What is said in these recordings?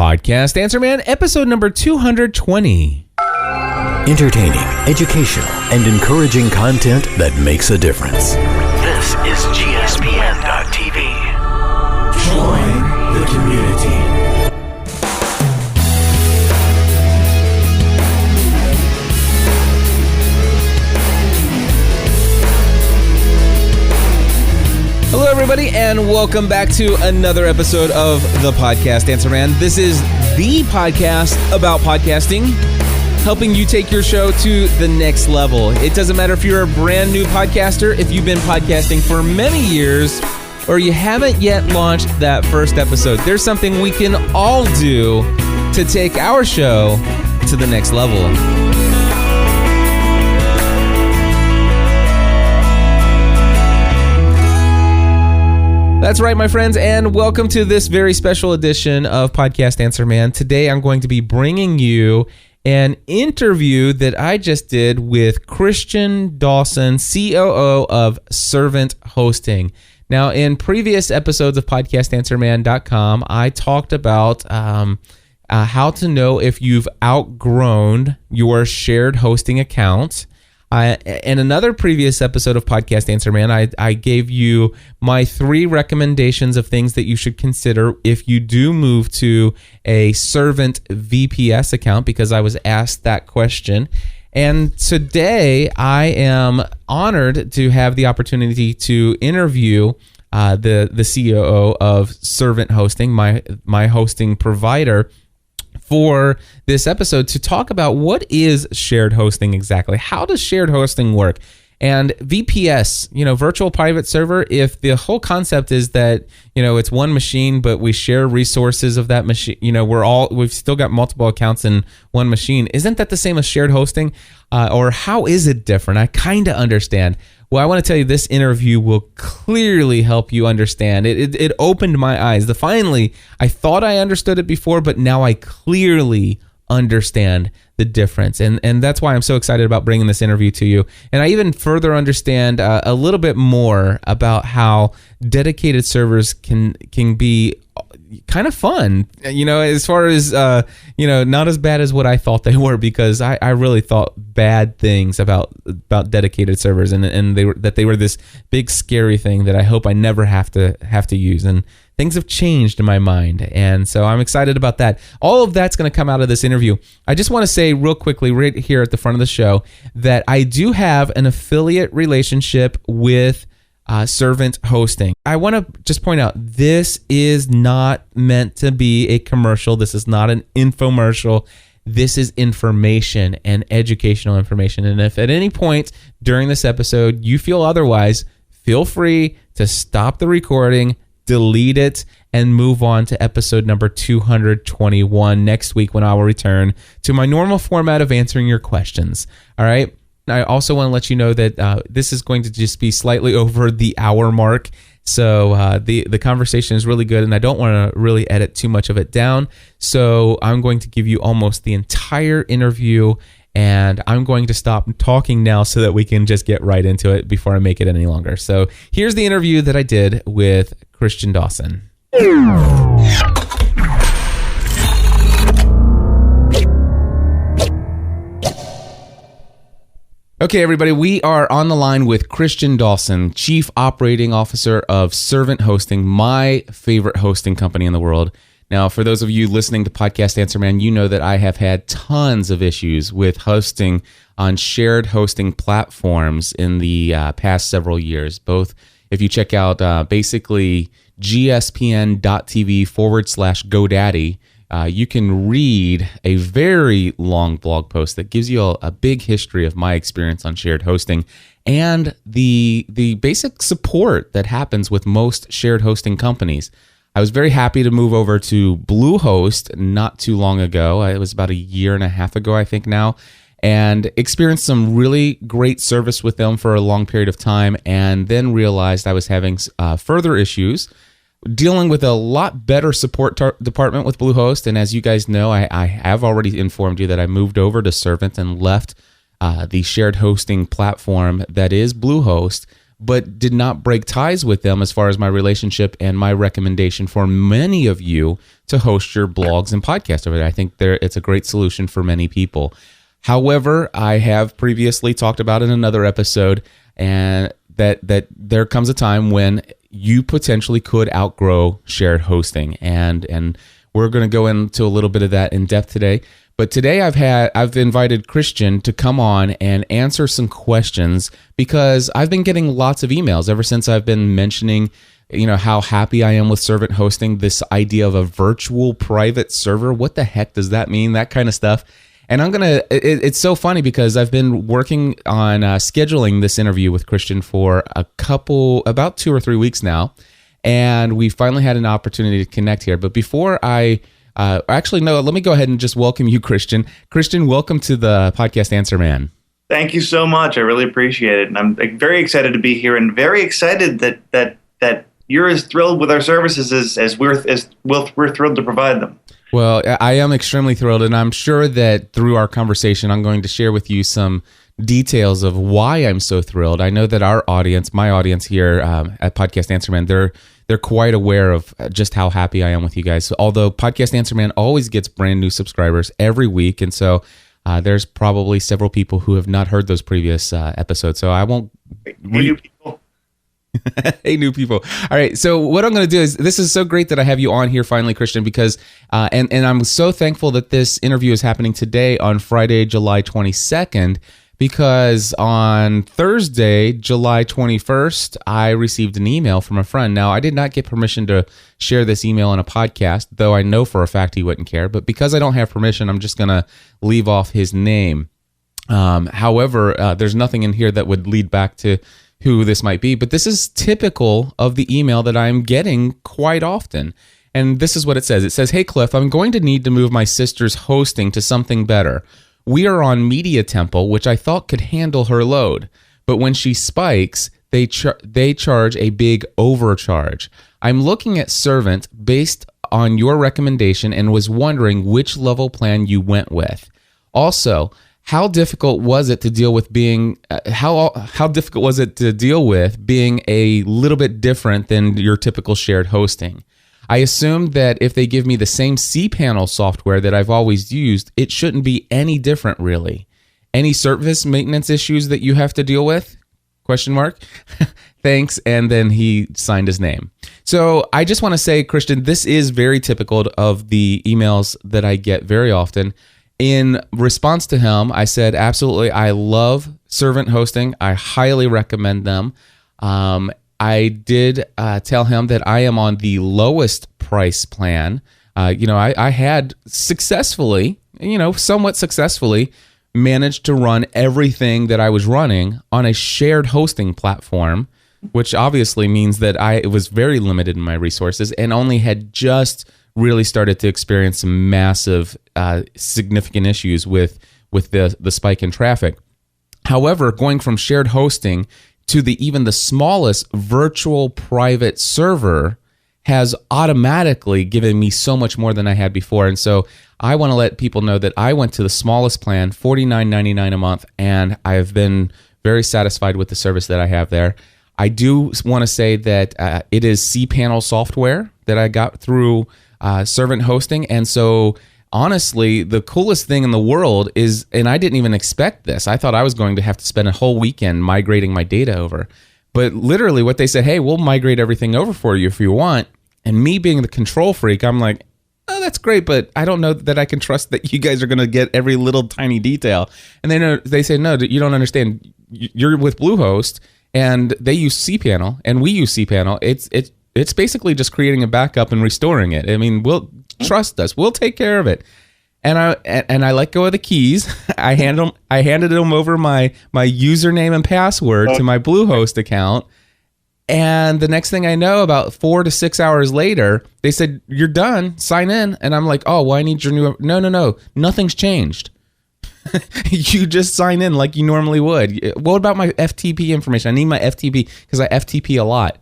Podcast Answer Man, episode number 220. Entertaining, educational, and encouraging content that makes a difference. This is GSPN.TV. Join the community. Hello, everybody, and welcome back to another episode of the Podcast Answer Man. This is the podcast about podcasting, helping you take your show to the next level. It doesn't matter if you're a brand new podcaster, if you've been podcasting for many years, or you haven't yet launched that first episode. There's something we can all do to take our show to the next level. That's right, my friends, and welcome to this very special edition of Podcast Answer Man. Today, I'm going to be bringing you an interview that I just did with Christian Dawson, COO of Servant Hosting. Now, in previous episodes of podcastanswerman.com, I talked about how to know if you've outgrown your shared hosting account. In another previous episode of Podcast Answer Man, I gave you my 3 recommendations of things that you should consider if you do move to a Servant VPS account, because I was asked that question. And today, I am honored to have the opportunity to interview the COO of Servant Hosting, my hosting provider, for this episode to talk about what is shared hosting exactly. How does shared hosting work? And VPS, virtual private server, if the whole concept is that, it's one machine, but we share resources of that machine, we've still got multiple accounts in one machine. Isn't that the same as shared hosting? Or how is it different? I kind of understand. Well, I want to tell you, this interview will clearly help you understand. It opened my eyes. Finally, I thought I understood it before, but now I clearly understand the difference. And that's why I'm so excited about bringing this interview to you. And I even further understand a little bit more about how dedicated servers can be kind of fun, as far as, not as bad as what I thought they were, because I really thought bad things about dedicated servers, and they were this big scary thing that I hope I never have to use. And things have changed in my mind, and so I'm excited about that. All of that's going to come out of this interview. I just want to say real quickly right here at the front of the show that I do have an affiliate relationship with Servant Hosting. I want to just point out, this is not meant to be a commercial. This is not an infomercial. This is information and educational information. And if at any point during this episode you feel otherwise, feel free to stop the recording, delete it, and move on to episode number 221 next week, when I will return to my normal format of answering your questions. All right? I also want to let you know that this is going to just be slightly over the hour mark. So the conversation is really good, and I don't want to really edit too much of it down. So I'm going to give you almost the entire interview, and I'm going to stop talking now so that we can just get right into it before I make it any longer. So here's the interview that I did with Christian Dawson. Okay, everybody, we are on the line with Christian Dawson, Chief Operating Officer of Servant Hosting, my favorite hosting company in the world. Now, for those of you listening to Podcast Answer Man, you know that I have had tons of issues with hosting on shared hosting platforms in the past several years. Both, if you check out basically gspn.tv/GoDaddy, you can read a very long blog post that gives you a big history of my experience on shared hosting and the basic support that happens with most shared hosting companies. I was very happy to move over to Bluehost not too long ago. It was about a year and a half ago, I think now, and experienced some really great service with them for a long period of time, and then realized I was having further issues dealing with a lot better support department with Bluehost. And as you guys know, I have already informed you that I moved over to Servant and left the shared hosting platform that is Bluehost. but did not break ties with them as far as my relationship and my recommendation for many of you to host your blogs and podcasts over there. I think it's a great solution for many people. However, I have previously talked about in another episode and that there comes a time when you potentially could outgrow shared hosting, and we're going to go into a little bit of that in depth today. But today I've invited Christian to come on and answer some questions, because I've been getting lots of emails ever since I've been mentioning, how happy I am with servant hosting, this idea of a virtual private server. What the heck does that mean? That kind of stuff. And it's so funny because I've been working on scheduling this interview with Christian for about 2 or 3 weeks now. And we finally had an opportunity to connect here. But before let me go ahead and just welcome you, Christian. Christian, welcome to the podcast Answer Man. Thank you so much. I really appreciate it. And I'm very excited to be here, and very excited that you're as thrilled with our services as we're thrilled to provide them. Well, I am extremely thrilled, and I'm sure that through our conversation, I'm going to share with you some details of why I'm so thrilled. I know that my audience here at Podcast Answer Man, they're quite aware of just how happy I am with you guys. So, although Podcast Answer Man always gets brand new subscribers every week, and so there's probably several people who have not heard those previous episodes. So I won't. New people. Hey, new people. All right. So what I'm going to do is, this is so great that I have you on here finally, Christian, because, and I'm so thankful that this interview is happening today on Friday, July 22nd, because on Thursday, July 21st, I received an email from a friend. Now, I did not get permission to share this email in a podcast, though I know for a fact he wouldn't care. But because I don't have permission, I'm just going to leave off his name. However, there's nothing in here that would lead back to who this might be, but this is typical of the email that I'm getting quite often. And this is what it says. It says, "Hey Cliff, I'm going to need to move my sister's hosting to something better. We are on Media Temple, which I thought could handle her load, but when she spikes, they charge a big overcharge. I'm looking at Servant based on your recommendation and was wondering which level plan you went with. Also, how difficult was it to deal with being how difficult was it to deal with being a little bit different than your typical shared hosting? I assumed that if they give me the same cPanel software that I've always used, it shouldn't be any different, really. Any service maintenance issues that you have to deal with? Question mark. Thanks." And then he signed his name. So I just want to say, Christian, this is very typical of the emails that I get very often. In response to him, I said, absolutely, I love servant hosting. I highly recommend them. I did tell him that I am on the lowest price plan. I had successfully, somewhat successfully managed to run everything that I was running on a shared hosting platform, which obviously means that I was very limited in my resources and only had just really started to experience some massive, significant issues with the spike in traffic. However, going from shared hosting to even the smallest virtual private server has automatically given me so much more than I had before. And so I want to let people know that I went to the smallest plan, $49.99 a month, and I've been very satisfied with the service that I have there. I do want to say that it is cPanel software that I got through servant hosting. And so honestly, the coolest thing in the world is, and I didn't even expect this, I thought I was going to have to spend a whole weekend migrating my data over. But literally what they said, hey, we'll migrate everything over for you if you want. And me being the control freak, I'm like, oh, that's great, but I don't know that I can trust that you guys are going to get every little tiny detail. And they say, no, you don't understand. You're with Bluehost, and they use cPanel, and we use cPanel. It's basically just creating a backup and restoring it. I mean, we'll trust us. We'll take care of it. And I let go of the keys. I handed them over my username and password to my Bluehost account. And the next thing I know, about 4 to 6 hours later, they said, "You're done. Sign in." And I'm like, "Oh, well, I need your new." No. Nothing's changed. You just sign in like you normally would. What about my FTP information? I need my FTP because I FTP a lot.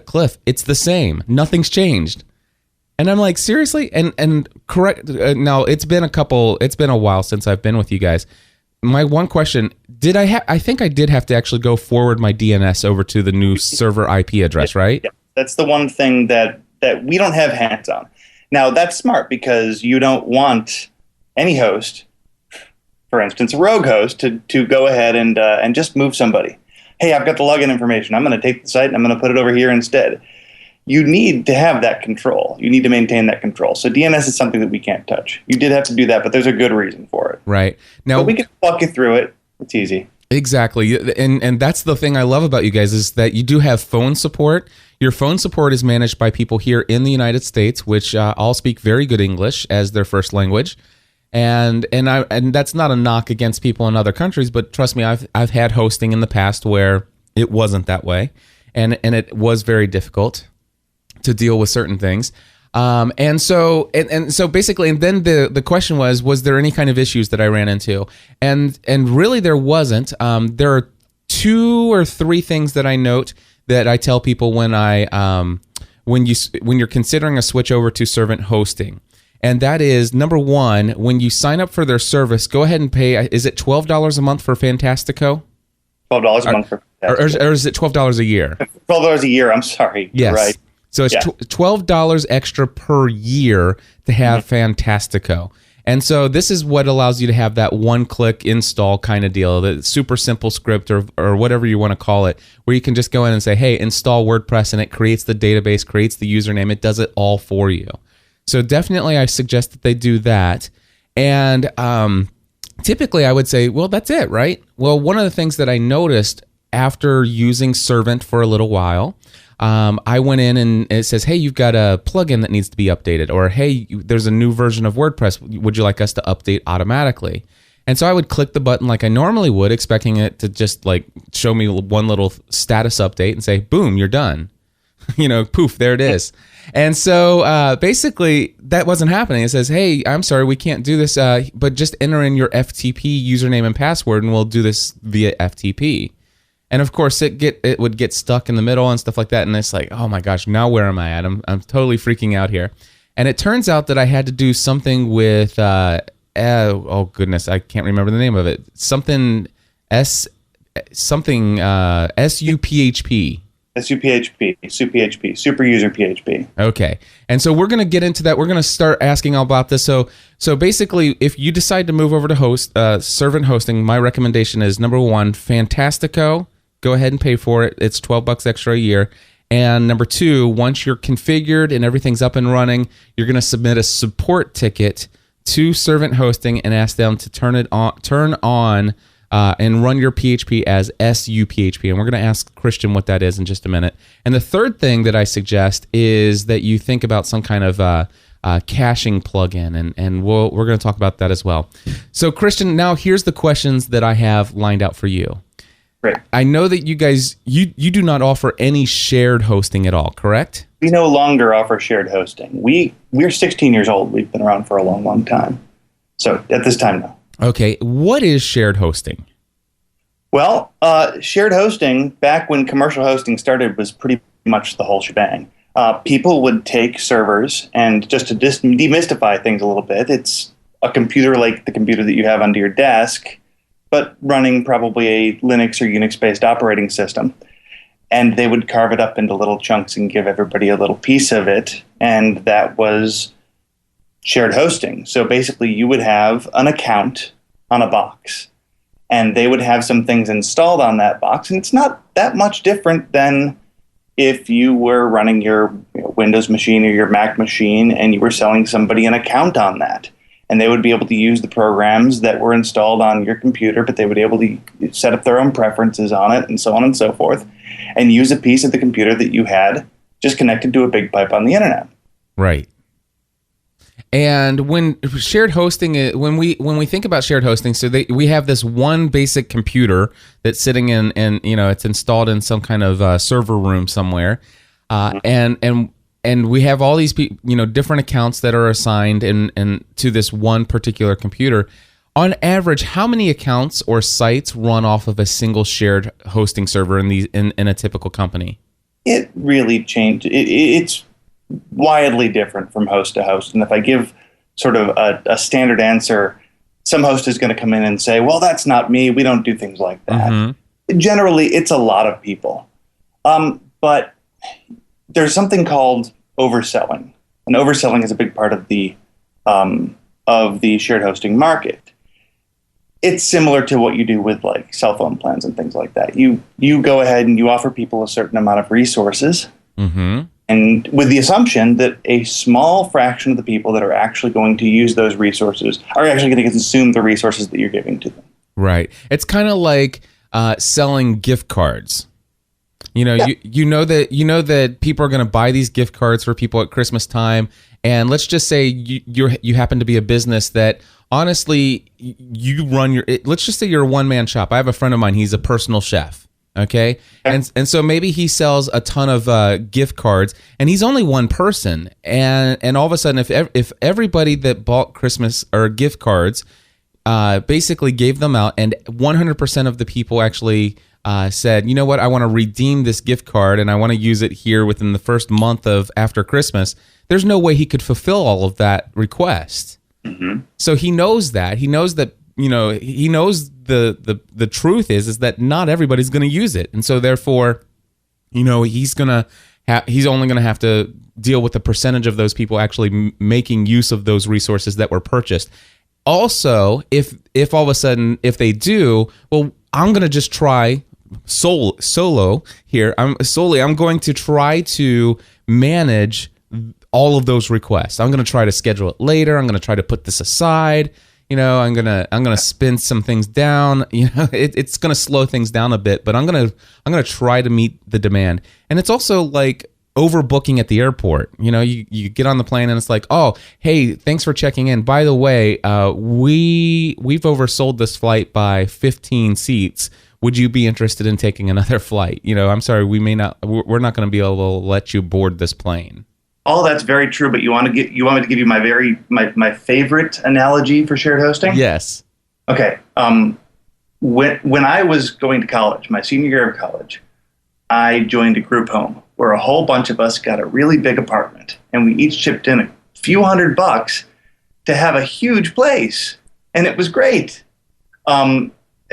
Cliff, it's the same. Nothing's changed. And I'm like, seriously? And correct. Now it's been a while since I've been with you guys. my one question, I think I did have to actually go forward my DNS over to the new server IP address, right? Yeah. That's the one thing that we don't have hands on. Now, that's smart because you don't want any host, for instance, a rogue host, to go ahead and just move somebody. Hey, I've got the login information. I'm going to take the site and I'm going to put it over here instead. You need to have that control. You need to maintain that control. So DNS is something that we can't touch. You did have to do that, but there's a good reason for it. Right. Now, but we can walk you through it. It's easy. Exactly. And that's the thing I love about you guys is that you do have phone support. Your phone support is managed by people here in the United States, which all speak very good English as their first language. And that's not a knock against people in other countries, but trust me, I've had hosting in the past where it wasn't that way, and it was very difficult to deal with certain things. And so basically, and then the question was there any kind of issues that I ran into? And really there wasn't. There are 2 or 3 things that I note that I tell people when you're considering a switch over to servant hosting. And that is, number 1, when you sign up for their service, go ahead and pay, is it $12 a month for Fantastico? $12 a month for Fantastico. Or is it $12 a year? $12 a year, I'm sorry. Yes. You're right. So it's $12 extra per year to have Fantastico. And so this is what allows you to have that one-click install kind of deal, the super simple script or whatever you want to call it, where you can just go in and say, hey, install WordPress, and it creates the database, creates the username. It does it all for you. So definitely I suggest that they do that. And typically I would say, well, that's it, right? Well, one of the things that I noticed after using Servant for a little while, I went in and it says, hey, you've got a plugin that needs to be updated, or hey, there's a new version of WordPress. Would you like us to update automatically? And so I would click the button like I normally would, expecting it to just like show me one little status update and say, boom, you're done. Poof, there it is. And so basically that wasn't happening. It says, hey, I'm sorry, we can't do this, but just enter in your FTP username and password and we'll do this via FTP. And of course it would get stuck in the middle and stuff like that. And it's like, oh my gosh, now where am I at? I'm totally freaking out here. And it turns out that I had to do something with, oh goodness, I can't remember the name of it. SUPHP. SUPHP, Super User PHP. Okay. And so we're going to get into that. We're going to start asking all about this. So basically, if you decide to move over to servant hosting, my recommendation is, number 1, Fantastico. Go ahead and pay for it. It's $12 extra a year. And number 2, once you're configured and everything's up and running, you're going to submit a support ticket to servant hosting and ask them to turn on and run your PHP as SUPHP. And we're going to ask Christian what that is in just a minute. And the third thing that I suggest is that you think about some kind of caching plugin, and we're going to talk about that as well. So Christian, now here's the questions that I have lined out for you. Great. I know that you guys, you do not offer any shared hosting at all, correct? We no longer offer shared hosting. We're 16 years old. We've been around for a long, long time. So at this time, no. Okay, what is shared hosting? Well, shared hosting, back when commercial hosting started, was pretty much the whole shebang. People would take servers, and just to demystify things a little bit, it's a computer like the computer that you have under your desk, but running probably a Linux or Unix-based operating system. And they would carve it up into little chunks and give everybody a little piece of it, and that was shared hosting. So basically you would have an account on a box, and they would have some things installed on that box. And it's not that much different than if you were running your Windows machine or your Mac machine and you were selling somebody an account on that. And they would be able to use the programs that were installed on your computer, but they would be able to set up their own preferences on it and so on and so forth, and use a piece of the computer that you had just connected to a big pipe on the internet. Right. And when shared hosting, when we think about shared hosting, so we have this one basic computer that's sitting in, and it's installed in some kind of server room somewhere, and we have all these different accounts that are assigned and to this one particular computer. On average, how many accounts or sites run off of a single shared hosting server in a typical company? It really changed. It's widely different from host to host. And if I give sort of a standard answer, some host is going to come in and say, well, that's not me. We don't do things like that. Mm-hmm. Generally, it's a lot of people. But there's something called overselling. And overselling is a big part of the shared hosting market. It's similar to what you do with like cell phone plans and things like that. You go ahead and you offer people a certain amount of resources, Mm-hmm. and with the assumption that a small fraction of the people that are actually going to use those resources are actually going to consume the resources that you're giving to them. Right. It's kind of like selling gift cards. You know, Yeah. you know that people are going to buy these gift cards for people at Christmas time, and let's just say you happen to be a business that honestly you run your. Let's just say you're a one-man shop. I have a friend of mine. He's a personal chef. Okay, and so maybe he sells a ton of gift cards, and he's only one person, and all of a sudden, if everybody that bought Christmas or gift cards basically gave them out, and 100% of the people actually said, you know what, I want to redeem this gift card and I want to use it here within the first month of after Christmas, there's no way he could fulfill all of that request. Mm-hmm. So he knows that. He knows that, you know, he knows the truth is that not everybody's going to use it. And so therefore, you know, he's only going to have to deal with the percentage of those people actually making use of those resources that were purchased. Also, if all of a sudden, if they do, well, I'm going to just try solo here. I'm going to try to manage all of those requests. I'm going to try to schedule it later. I'm going to try to put this aside. You know, I'm gonna spin some things down. You know, it's gonna slow things down a bit, but I'm gonna try to meet the demand. And it's also like overbooking at the airport. You know, you get on the plane and it's like, oh, hey, thanks for checking in. By the way, we've oversold this flight by 15 seats. Would you be interested in taking another flight? You know, I'm sorry, we're not going to be able to let you board this plane. All that's very true, but you want me to give you my favorite analogy for shared hosting? Yes. Okay. When I was going to college, my senior year of college, I joined a group home where a whole bunch of us got a really big apartment, and we each chipped in a few $100 to have a huge place, and it was great.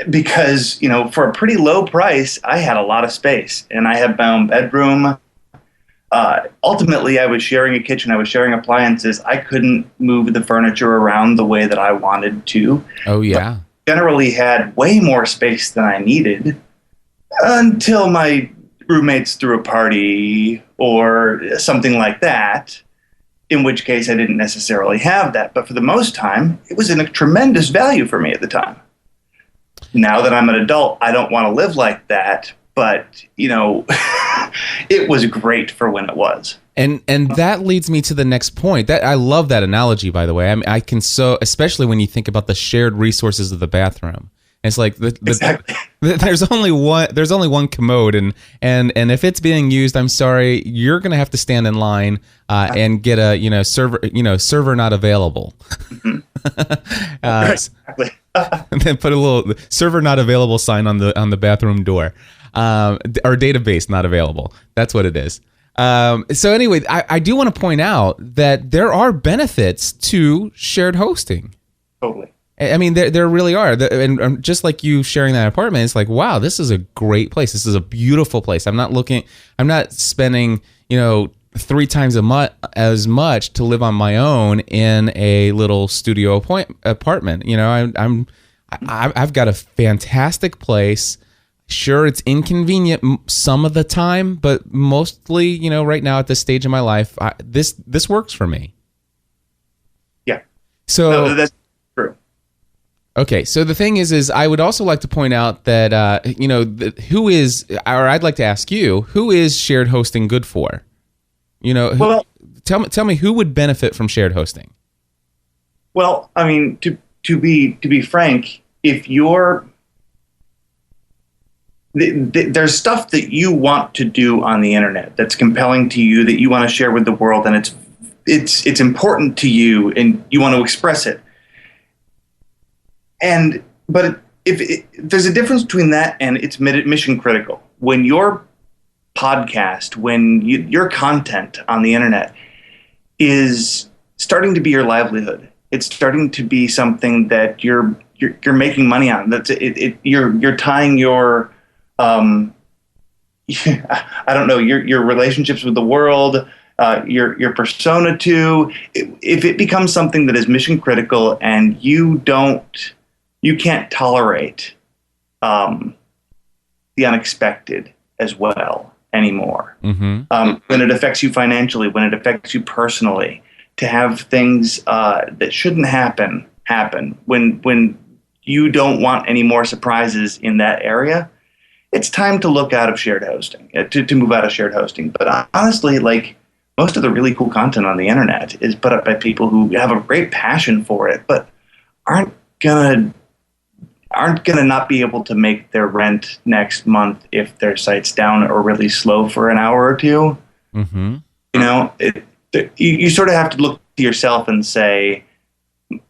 Because, you know, for a pretty low price, I had a lot of space, and I had my own bedroom. Ultimately, I was sharing a kitchen. I was sharing appliances. I couldn't move the furniture around the way that I wanted to. Oh, yeah. But generally had way more space than I needed until my roommates threw a party or something like that, in which case I didn't necessarily have that. But for the most time, it was a tremendous value for me at the time. Now that I'm an adult, I don't want to live like that. But, you know, it was great for when it was. And that leads me to the next point. That I love that analogy, by the way. I mean, especially when you think about the shared resources of the bathroom. It's like Exactly. there's only one commode, and if it's being used, I'm sorry, you're gonna have to stand in line and get a server not available. Mm-hmm. Exactly. And then put a little server not available sign on the bathroom door, or database not available. That's what it is. So anyway, I do want to point out that there are benefits to shared hosting. Totally. I mean, there really are. And just like you sharing that apartment, it's like, wow, this is a great place. This is a beautiful place. I'm not spending, 3 times as much to live on my own in a little studio apartment. I've got a fantastic place. Sure, it's inconvenient some of the time, but mostly, right now at this stage in my life, this works for me. Yeah. So no, that's true. Okay, so the thing is I would also like to point out that I'd like to ask you, who is shared hosting good for? Tell me who would benefit from shared hosting. Well, I mean, to be frank, if you're there's stuff that you want to do on the internet that's compelling to you, that you want to share with the world, and it's important to you, and you want to express it. But if there's a difference between that and it's mission critical. When your podcast, your content on the internet is starting to be your livelihood, it's starting to be something that you're making money on. That's it. You're tying your I don't know, your relationships with the world, your persona to. If it becomes something that is mission critical and you can't tolerate the unexpected as well anymore. Mm-hmm. When it affects you financially, when it affects you personally, to have things that shouldn't happen, when you don't want any more surprises in that area, it's time to look out of shared hosting, to move out of shared hosting. But honestly, like, most of the really cool content on the internet is put up by people who have a great passion for it, but aren't gonna not be able to make their rent next month if their site's down or really slow for an hour or two. Mm-hmm. You know, you sort of have to look to yourself and say,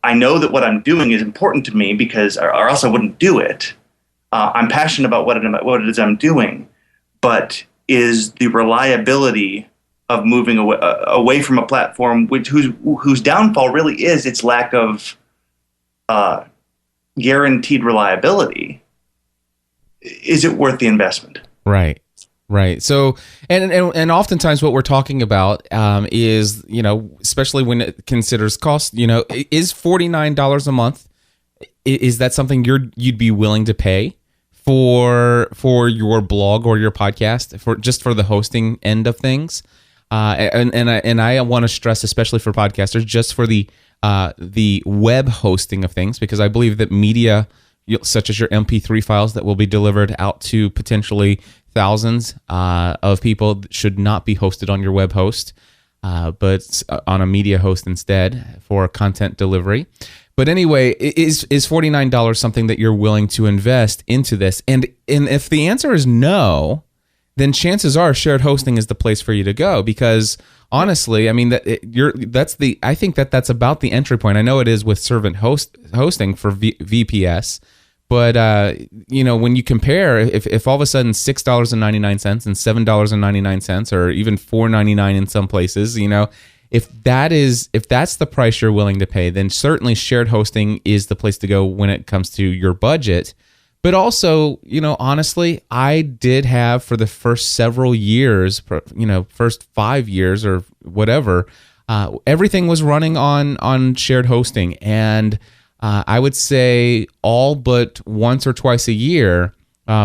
I know that what I'm doing is important to me because, or else I wouldn't do it. I'm passionate about what it is I'm doing, but is the reliability of moving away from a platform whose downfall really is its lack of guaranteed reliability, is it worth the investment? Right. So, and oftentimes what we're talking about is, especially when it considers cost, is $49 a month. Is that something you'd be willing to pay for your blog or your podcast for the hosting end of things? And I want to stress, especially for podcasters, just for the web hosting of things, because I believe that media such as your MP3 files that will be delivered out to potentially thousands of people should not be hosted on your web host, but on a media host instead for content delivery. But anyway, is $49 something that you're willing to invest into this? And if the answer is no, then chances are shared hosting is the place for you to go, because honestly, I mean, I think that's about the entry point. I know it is with servant hosting for VPS, but when you compare, if all of a sudden $6.99 and $7.99 or even $4.99 in some places, if that's the price you're willing to pay, then certainly shared hosting is the place to go when it comes to your budget. But also, honestly, I did have for the first several years, first 5 years or whatever, everything was running on shared hosting. And I would say all but once or twice a year,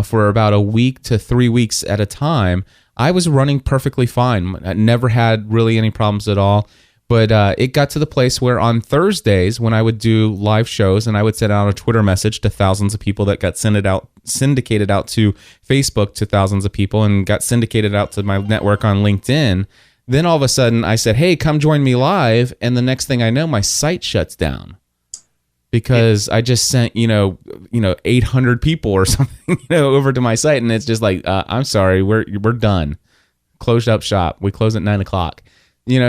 for about a week to 3 weeks at a time, I was running perfectly fine. I never had really any problems at all. But it got to the place where on Thursdays, when I would do live shows and I would send out a Twitter message to thousands of people that got syndicated out to Facebook to thousands of people and got syndicated out to my network on LinkedIn, then all of a sudden I said, hey, come join me live. And the next thing I know, my site shuts down because I just sent, 800 people or something, over to my site. And it's just like, I'm sorry, we're done. Closed up shop. We close at 9:00.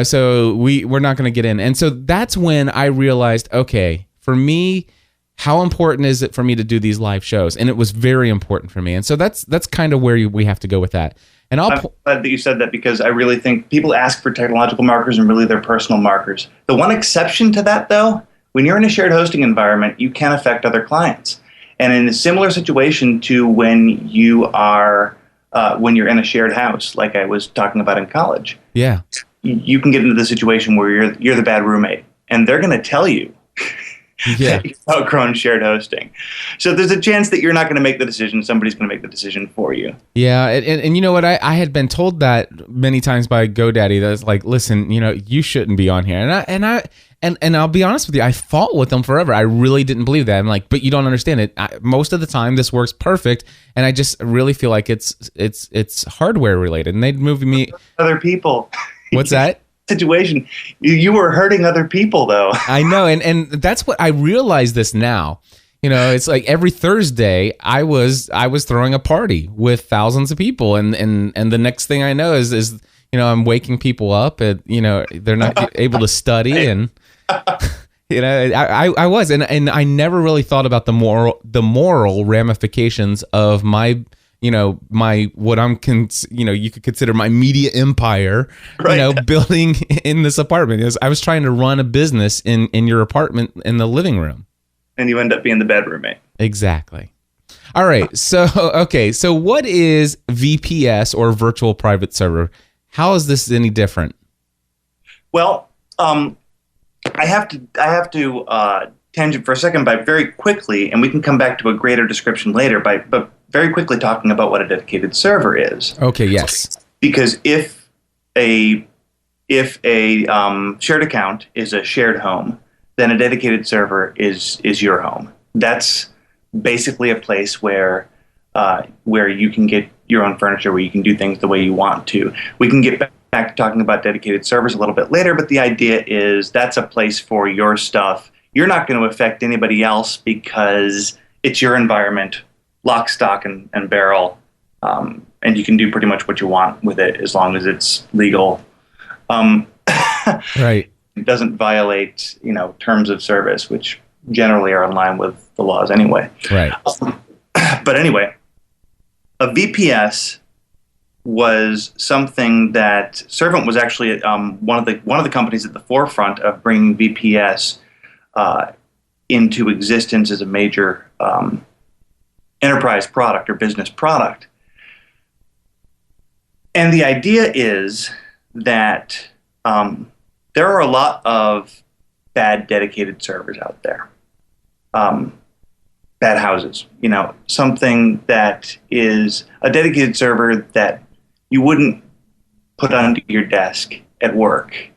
So we're not going to get in. And so that's when I realized, okay, for me, how important is it for me to do these live shows? And it was very important for me. And so that's kind of where we have to go with that. And I'm glad that you said that, because I really think people ask for technological markers and really they're personal markers. The one exception to that, though, when you're in a shared hosting environment, you can affect other clients. And in a similar situation to when you are when you're in a shared house, like I was talking about in college. Yeah. You can get into the situation where you're the bad roommate, and they're going to tell you that you've outgrown shared hosting. So there's a chance that you're not going to make the decision. Somebody's going to make the decision for you. Yeah, and you know what? I had been told that many times by GoDaddy. That's like, listen, you shouldn't be on here. And I'll be honest with you, I fought with them forever. I really didn't believe that. I'm like, but you don't understand it. Most of the time, this works perfect, and I just really feel like it's hardware related. And they'd move me other people. What's that? Situation. You were hurting other people, though. I know, and that's what I realize this now. It's like every Thursday I was throwing a party with thousands of people, and the next thing I know is I'm waking people up, and they're not able to study, and I was, and I never really thought about the moral ramifications of my my what I'm you could consider my media empire, Right. building in this apartment. I was trying to run a business in your apartment in the living room. And you end up being the bed roommate. Exactly. All right. So what is VPS, or virtual private server? How is this any different? Well, I have to tangent for a second by very quickly, and we can come back to a greater description later, but very quickly talking about what a dedicated server is. Okay, yes. Because if a shared account is a shared home, then a dedicated server is your home. That's basically a place where you can get your own furniture, where you can do things the way you want to. We can get back to talking about dedicated servers a little bit later, but the idea is that's a place for your stuff. You're not going to affect anybody else because it's your environment, lock, stock, and barrel, and you can do pretty much what you want with it as long as it's legal. Right. It doesn't violate, terms of service, which generally are in line with the laws anyway. Right. But anyway, a VPS was something that Servant was actually one of the companies at the forefront of bringing VPS into existence as a major enterprise product or business product. And the idea is that there are a lot of bad dedicated servers out there. Bad houses, something that is a dedicated server that you wouldn't put onto your desk at work.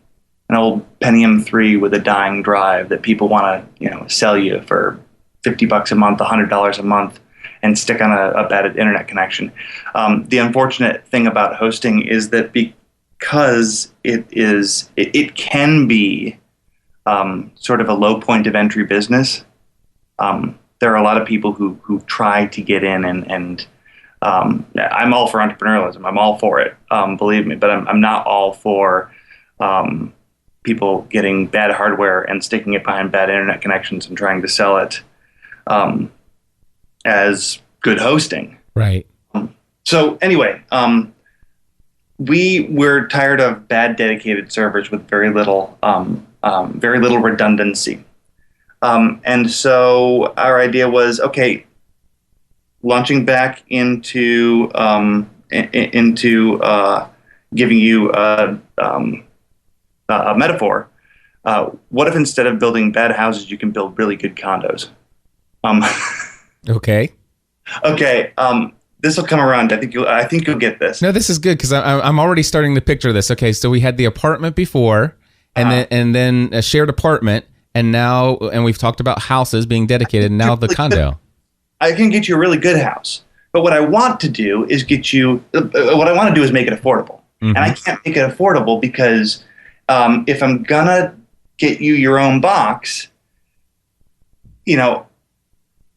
An old Pentium 3 with a dying drive that people want to, sell you for $50 a month, $100 a month, and stick on a bad internet connection. The unfortunate thing about hosting is that because it can be sort of a low point of entry business. There are a lot of people who try to get in, and I'm all for entrepreneurialism. I'm all for it, believe me. But I'm not all for people getting bad hardware and sticking it behind bad internet connections and trying to sell it as good hosting. Right. So anyway, we were tired of bad dedicated servers with very little redundancy. And so our idea was, okay, launching back into giving you a metaphor. What if instead of building bad houses, you can build really good condos? Okay. Okay. This will come around. I think you'll get this. No, this is good because I'm already starting to picture this. Okay, so we had the apartment before, and then a shared apartment. And we've talked about houses being dedicated, and now the condo. I can get you a really good house. But what I want to do is make it affordable. Mm-hmm. And I can't make it affordable because if I'm going to get you your own box,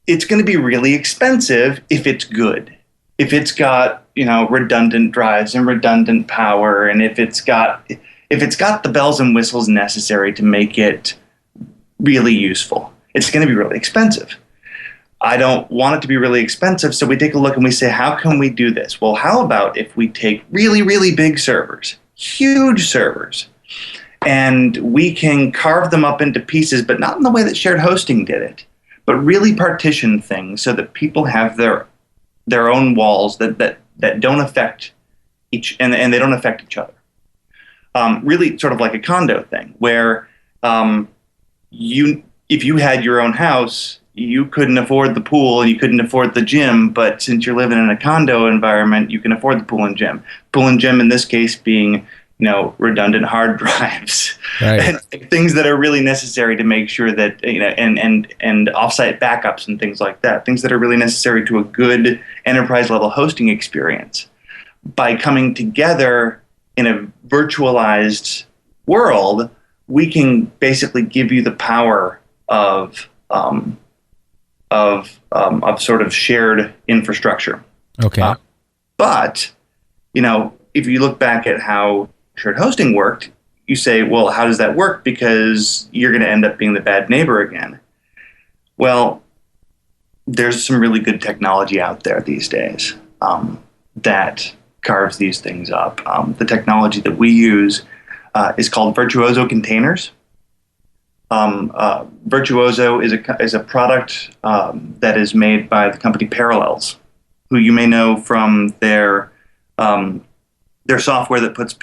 it's going to be really expensive if it's good. If it's got, redundant drives and redundant power, and if it's got the bells and whistles necessary to make it really useful, it's going to be really expensive. I don't want it to be really expensive, so we take a look and we say, how can we do this? Well, how about if we take really, really big servers, huge servers, and we can carve them up into pieces, but not in the way that shared hosting did it, but really partition things so that people have their own walls that don't affect and they don't affect each other. Really sort of like a condo thing where if you had your own house, you couldn't afford the pool and you couldn't afford the gym, but since you're living in a condo environment, you can afford the pool and gym. Pool and gym in this case being, redundant hard drives, right, and things that are really necessary to make sure that, and offsite backups and things like that, things that are really necessary to a good enterprise level hosting experience. By coming together in a virtualized world, we can basically give you the power of sort of shared infrastructure. Okay. But if you look back at how shared hosting worked, you say, well, how does that work? Because you're going to end up being the bad neighbor again. Well, there's some really good technology out there these days. that carves these things up. The technology that we use is called Virtuoso containers. Virtuoso is a product that is made by the company Parallels, who you may know from their software that puts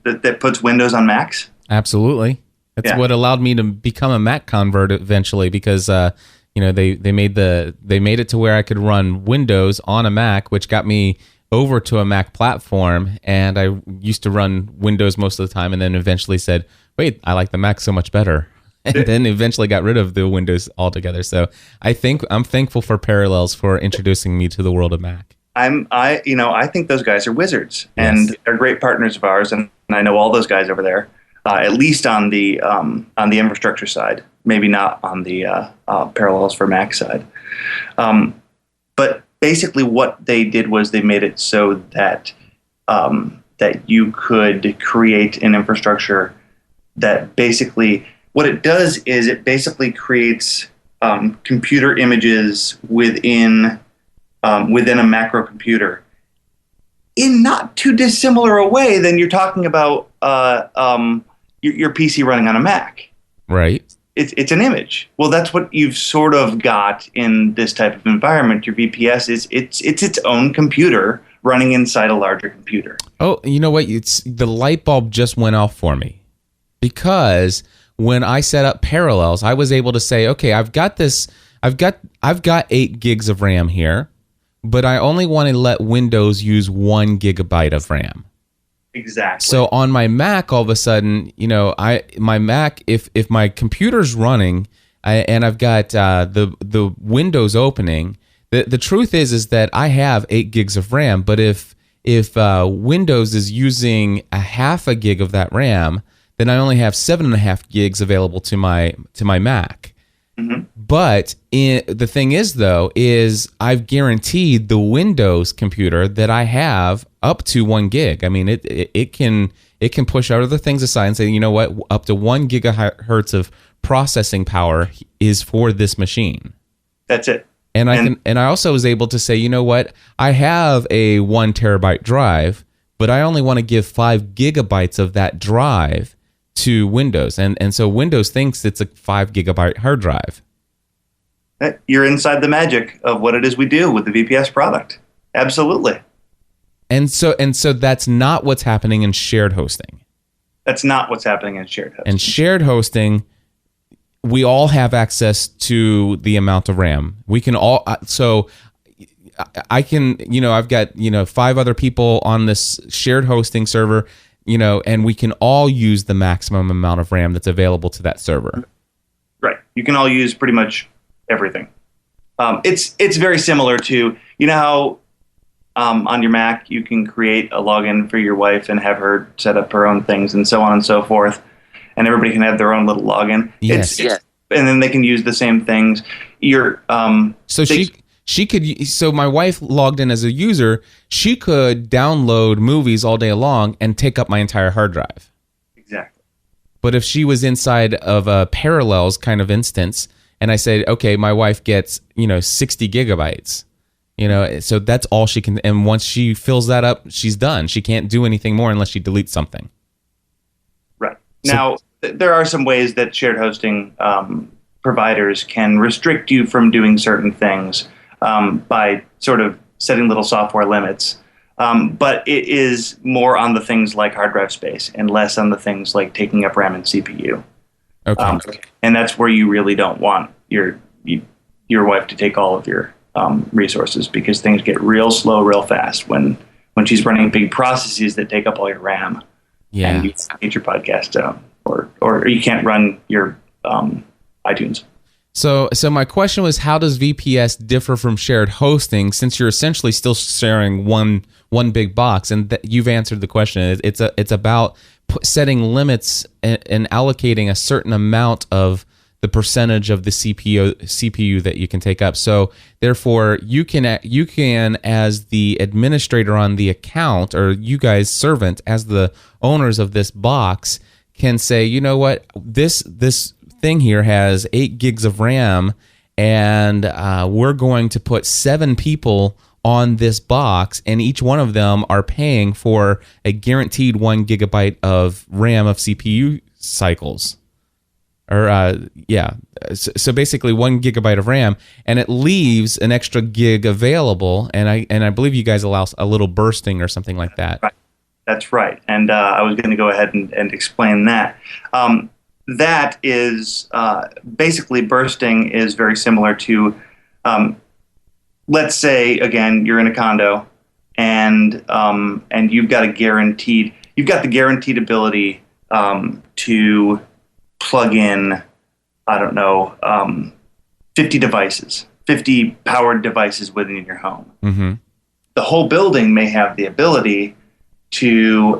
that puts Windows on Macs. Absolutely. That's what allowed me to become a Mac convert eventually, because they made it to where I could run Windows on a Mac, which got me over to a Mac platform. And I used to run Windows most of the time, and then eventually said, wait, I like the Mac so much better. And then eventually got rid of the Windows altogether. So I'm thankful for Parallels for introducing me to the world of Mac. I think those guys are wizards, and they're great partners of ours, and I know all those guys over there, at least on the infrastructure side, maybe not on the Parallels for Mac side. But basically, what they did was they made it so that you could create an infrastructure that basically, what it does is it basically creates computer images within a macro computer in not too dissimilar a way than you're talking about your PC running on a Mac. Right. It's an image. Well, that's what you've sort of got in this type of environment. Your VPS is its own computer running inside a larger computer. Oh, you know what? The light bulb just went off for me, because when I set up Parallels, I was able to say, okay, I've got 8 gigs of RAM here, but I only want to let Windows use 1 gigabyte of RAM. Exactly. So on my Mac, all of a sudden, my Mac, if my computer's running and I've got the Windows opening, the truth is that I have 8 gigs of RAM, but if Windows is using a half a gig of that RAM, then I only have 7.5 gigs available to my Mac. Mm-hmm. But the thing is, though, is I've guaranteed the Windows computer that I have up to 1 gig. I mean, it can push other things aside and say, you know what, up to 1 gigahertz of processing power is for this machine. That's it. And I also was able to say, you know what, I have a 1 terabyte drive, but I only want to give 5 gigabytes of that drive to Windows, and so Windows thinks it's a 5 gigabyte hard drive. You're inside the magic of what it is we do with the VPS product. Absolutely. And so that's not what's happening in shared hosting. That's not what's happening in shared hosting. In shared hosting, we all have access to the amount of RAM. We can all so I can, I've got 5 other people on this shared hosting server. And we can all use the maximum amount of RAM that's available to that server. Right. You can all use pretty much everything. It's very similar to, how on your Mac you can create a login for your wife and have her set up her own things and so on and so forth, and everybody can have their own little login. Yes. And then they can use the same things. So my wife logged in as a user. She could download movies all day long and take up my entire hard drive. Exactly. But if she was inside of a Parallels kind of instance, and I said, okay, my wife gets 60 gigabytes, so that's all she can. And once she fills that up, she's done. She can't do anything more unless she deletes something. Right. Now, there are some ways that shared hosting providers can restrict you from doing certain things. By sort of setting little software limits. But it is more on the things like hard drive space and less on the things like taking up RAM and CPU. Okay. And that's where you really don't want your wife to take all of your resources, because things get real slow real fast when she's running big processes that take up all your RAM. Yeah. And you can't get your podcast out, or you can't run your iTunes. So my question was, how does VPS differ from shared hosting, since you're essentially still sharing one big box? And you've answered the question. It's about setting limits and allocating a certain amount of the percentage of the CPU that you can take up. So therefore, you can as the administrator on the account, or you guys servant as the owners of this box, can say, you know what, this thing here has 8 gigs of RAM, and we're going to put 7 people on this box, and each one of them are paying for a guaranteed 1 gigabyte of RAM of CPU cycles. So basically 1 gigabyte of RAM, and it leaves an extra gig available. And I believe you guys allow a little bursting or something like that. Right. That's right. And I was going to go ahead and explain that. That is basically bursting is very similar to, let's say again, you're in a condo, and you've got the guaranteed ability to plug in, I don't know, 50 devices, 50 powered devices within your home. Mm-hmm. The whole building may have the ability to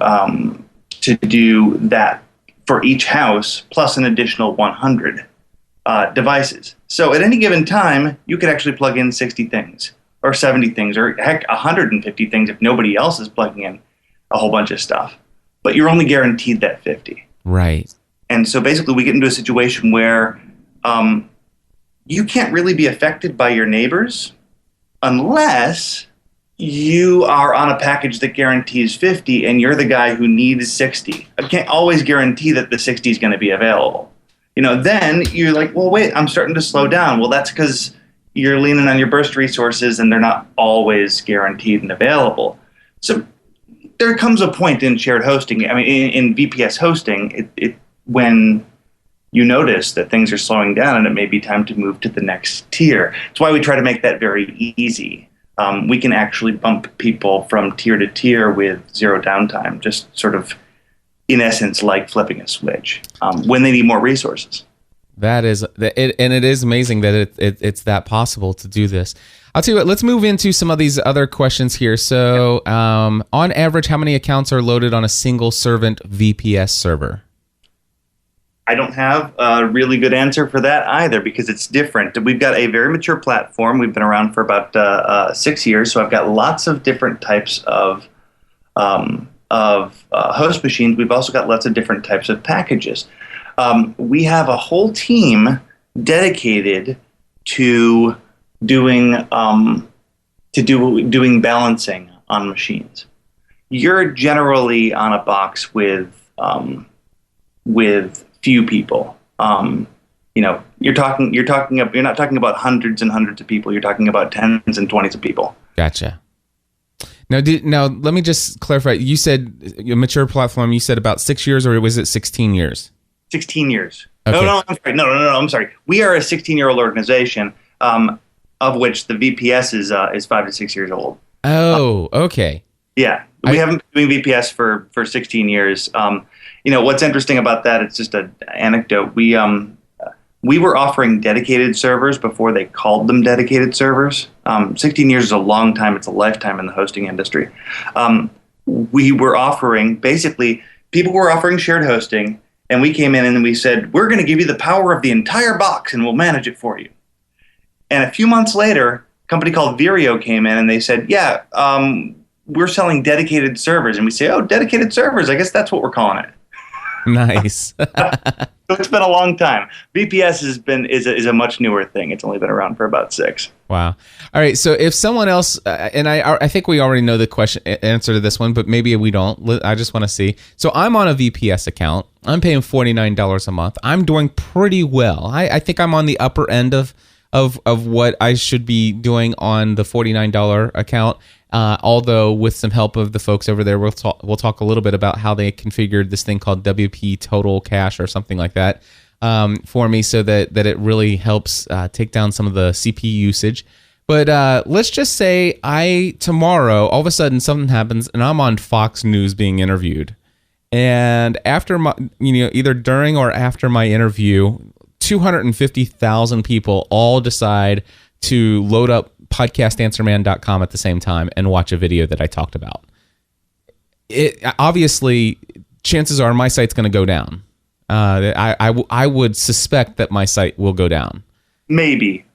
do that for each house, plus an additional 100 devices. So at any given time, you could actually plug in 60 things, or 70 things, or heck, 150 things if nobody else is plugging in a whole bunch of stuff. But you're only guaranteed that 50. Right. And so basically we get into a situation where you can't really be affected by your neighbors unless you are on a package that guarantees 50 and you're the guy who needs 60. I can't always guarantee that the 60 is going to be available. Then you're like, well, wait, I'm starting to slow down. Well, that's because you're leaning on your burst resources and they're not always guaranteed and available. So there comes a point in shared hosting, I mean, in VPS hosting, when you notice that things are slowing down and it may be time to move to the next tier. That's why we try to make that very easy. We can actually bump people from tier to tier with zero downtime, just sort of, in essence, like flipping a switch when they need more resources. It is amazing that it's that possible to do this. I'll tell you what, let's move into some of these other questions here. So on average, how many accounts are loaded on a single servant VPS server? I don't have a really good answer for that either, because it's different. We've got a very mature platform. We've been around for about 6 years, so I've got lots of different types of host machines. We've also got lots of different types of packages. We have a whole team dedicated to doing balancing on machines. You're generally on a box with few people. You're not talking about hundreds and hundreds of people. You're talking about tens and 20s of people. Gotcha. Now, let me just clarify. You said a mature platform. You said about 6 years, or was it 16 years? 16 years. Okay. No, I'm sorry. No, I'm sorry. We are a 16-year-old organization, of which the VPS is 5 to 6 years old. Oh, okay. Yeah, we haven't been doing VPS for 16 years. What's interesting about that? It's just an anecdote. We were offering dedicated servers before they called them dedicated servers. 16 years is a long time. It's a lifetime in the hosting industry. We were offering, basically, people were offering shared hosting, and we came in and we said, we're going to give you the power of the entire box and we'll manage it for you. And a few months later, a company called Vireo came in and they said, yeah, we're selling dedicated servers. And we say, oh, dedicated servers, I guess that's what we're calling it. Nice. So it's been a long time. VPS is a much newer thing. It's only been around for about 6. Wow. All right. So if someone else, and I think we already know the answer to this one, but maybe we don't. I just want to see. So I'm on a VPS account. I'm paying $49 a month. I'm doing pretty well. I think I'm on the upper end of what I should be doing on the $49 account. Although with some help of the folks over there, we'll talk a little bit about how they configured this thing called WP Total Cache or something like that for me, so that it really helps take down some of the CPU usage. But let's just say tomorrow, all of a sudden something happens and I'm on Fox News being interviewed. And after my, either during or after my interview, 250,000 people all decide to load up podcastanswerman.com at the same time and watch a video that I talked about. It obviously, chances are my site's going to go down. I would suspect that my site will go down. Maybe.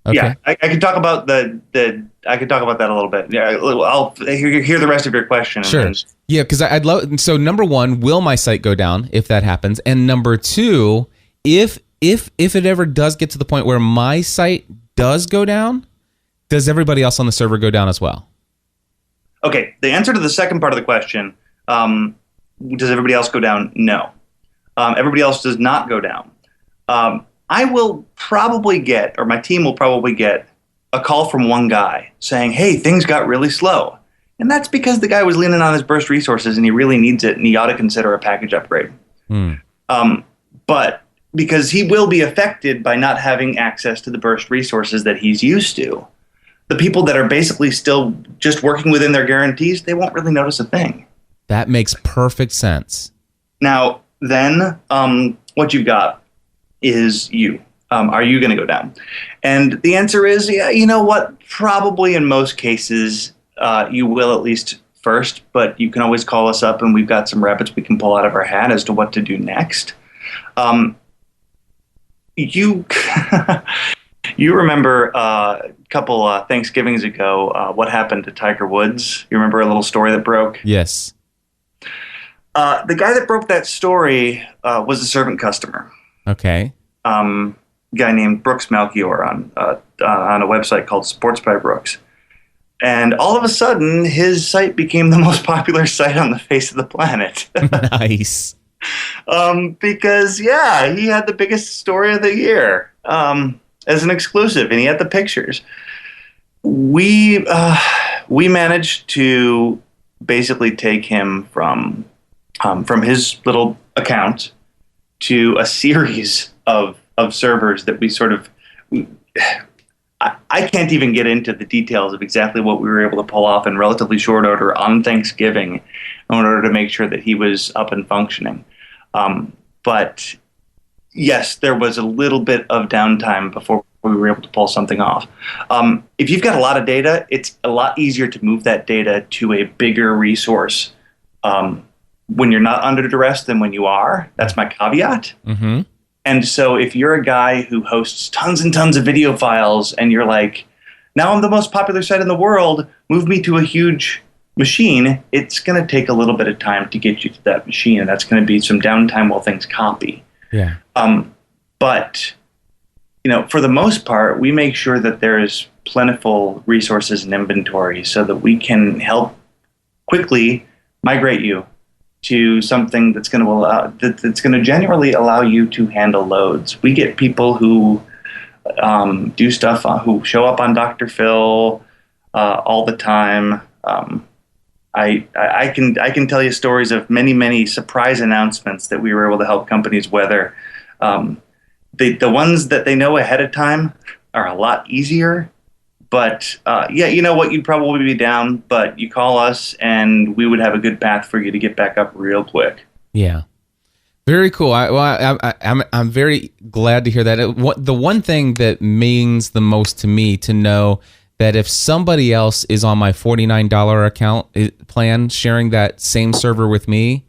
Okay. Yeah, I can talk about I could talk about that a little bit. Yeah, I'll hear the rest of your question. Sure. Yeah, because I'd love. So number one, will my site go down if that happens? And number two, if it ever does get to the point where my site does go down, does everybody else on the server go down as well? Okay, the answer to the second part of the question, does everybody else go down? No. Everybody else does not go down. I will probably get, or my team will probably get, a call from one guy saying, hey, things got really slow. And that's because the guy was leaning on his burst resources and he really needs it and he ought to consider a package upgrade. But because he will be affected by not having access to the burst resources that he's used to, the people that are basically still just working within their guarantees, they won't really notice a thing. That makes perfect sense. Now, then what you've got is you. Are you going to go down? And the answer is, yeah, you know what? Probably in most cases, you will at least first, but you can always call us up and we've got some rabbits we can pull out of our hat as to what to do next. You remember a couple Thanksgivings ago what happened to Tiger Woods? You remember a little story that broke? Yes. The guy that broke that story was a servant customer. Okay. Guy named Brooks Melchior on a website called Sports by Brooks. And all of a sudden, his site became the most popular site on the face of the planet. Nice. Because, yeah, he had the biggest story of the year as an exclusive, and he had the pictures. We managed to basically take him from his little account to a series of servers that we sort of... I can't even get into the details of exactly what we were able to pull off in relatively short order on Thanksgiving in order to make sure that he was up and functioning. But yes, there was a little bit of downtime before we were able to pull something off. If you've got a lot of data, it's a lot easier to move that data to a bigger resource when you're not under duress than when you are. That's my caveat. Mm-hmm. And so if you're a guy who hosts tons and tons of video files and you're like, now I'm the most popular site in the world, move me to a huge machine, it's going to take a little bit of time to get you to that machine, and that's going to be some downtime while things copy. Yeah. But, for the most part, we make sure that there is plentiful resources and inventory so that we can help quickly migrate you to something that's going to generally allow you to handle loads. We get people who do stuff, who show up on Dr. Phil all the time. I can tell you stories of many surprise announcements that we were able to help companies weather. The ones that they know ahead of time are a lot easier. But, you know what, you'd probably be down, but you call us and we would have a good path for you to get back up real quick. Yeah. Very cool. I'm very glad to hear that. The one thing that means the most to me to know that if somebody else is on my $49 account plan sharing that same server with me,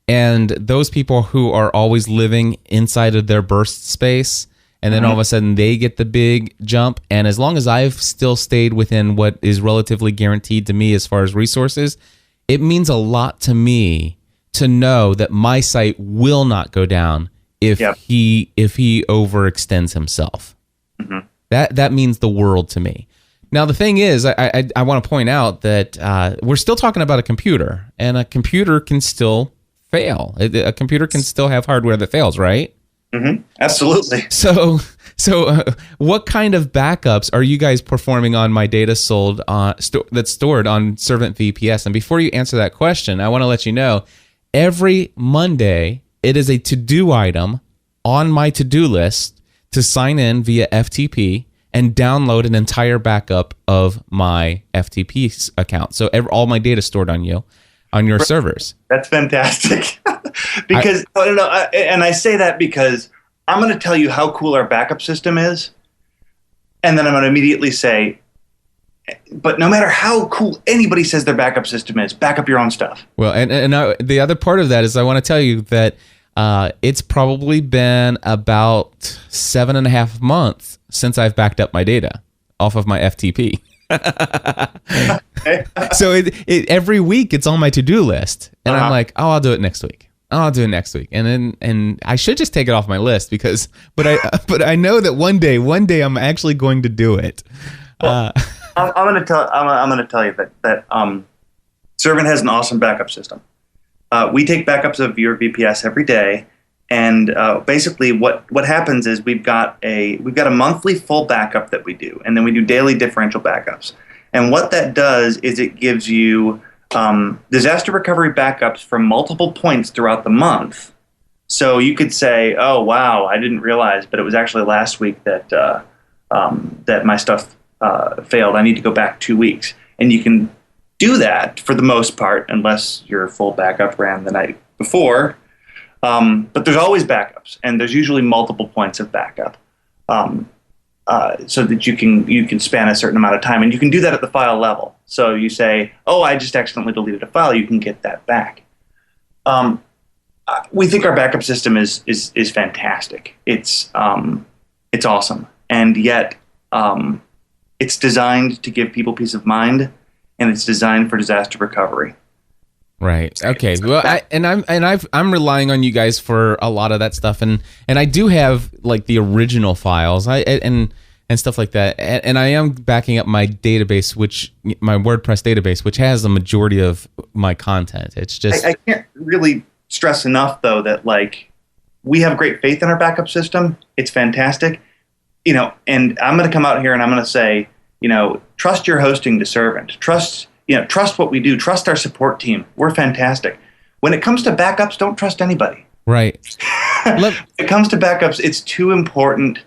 and those people who are always living inside of their burst space, and then all of a sudden they get the big jump. And as long as I've still stayed within what is relatively guaranteed to me as far as resources, it means a lot to me to know that my site will not go down if he overextends himself. Mm-hmm. That means the world to me. Now, the thing is, I want to point out that we're still talking about a computer, and a computer can still fail. A computer can still have hardware that fails, right? Mm-hmm. Absolutely. So what kind of backups are you guys performing on my data that's stored on Servant VPS? And before you answer that question, I want to let you know, every Monday, it is a to-do item on my to-do list to sign in via FTP and download an entire backup of my FTP account. So all my data stored on your servers. That's fantastic. Because and I say that because I'm going to tell you how cool our backup system is, and then I'm going to immediately say, but no matter how cool anybody says their backup system is, back up your own stuff. Well, and the other part of that is I want to tell you that it's probably been about 7.5 months since I've backed up my data off of my FTP. So every week it's on my to-do list, and I'm like, I'll do it next week. And I should just take it off my list but I know that one day I'm actually going to do it. I'm going to tell you that Servant has an awesome backup system. We take backups of your VPS every day, and basically what happens is we've got a monthly full backup that we do, and then we do daily differential backups. And what that does is it gives you disaster recovery backups from multiple points throughout the month. So you could say, "Oh wow, I didn't realize, but it was actually last week that that my stuff failed. I need to go back 2 weeks," and you can do that for the most part, unless your full backup ran the night before. But there's always backups, and there's usually multiple points of backup, so that you can span a certain amount of time, and you can do that at the file level. So you say, "Oh, I just accidentally deleted a file," you can get that back. We think our backup system is fantastic. It's awesome, and yet it's designed to give people peace of mind. And it's designed for disaster recovery. Right. Okay. Well, I'm relying on you guys for a lot of that stuff, and I do have like the original files, and stuff like that, and I am backing up my database, my WordPress database, which has the majority of my content. It's just I can't really stress enough though that like we have great faith in our backup system. It's fantastic, and I'm going to come out here and I'm going to say, trust your hosting to Servant. Trust what we do. Trust our support team. We're fantastic. When it comes to backups, don't trust anybody. Right. When it comes to backups, it's too important.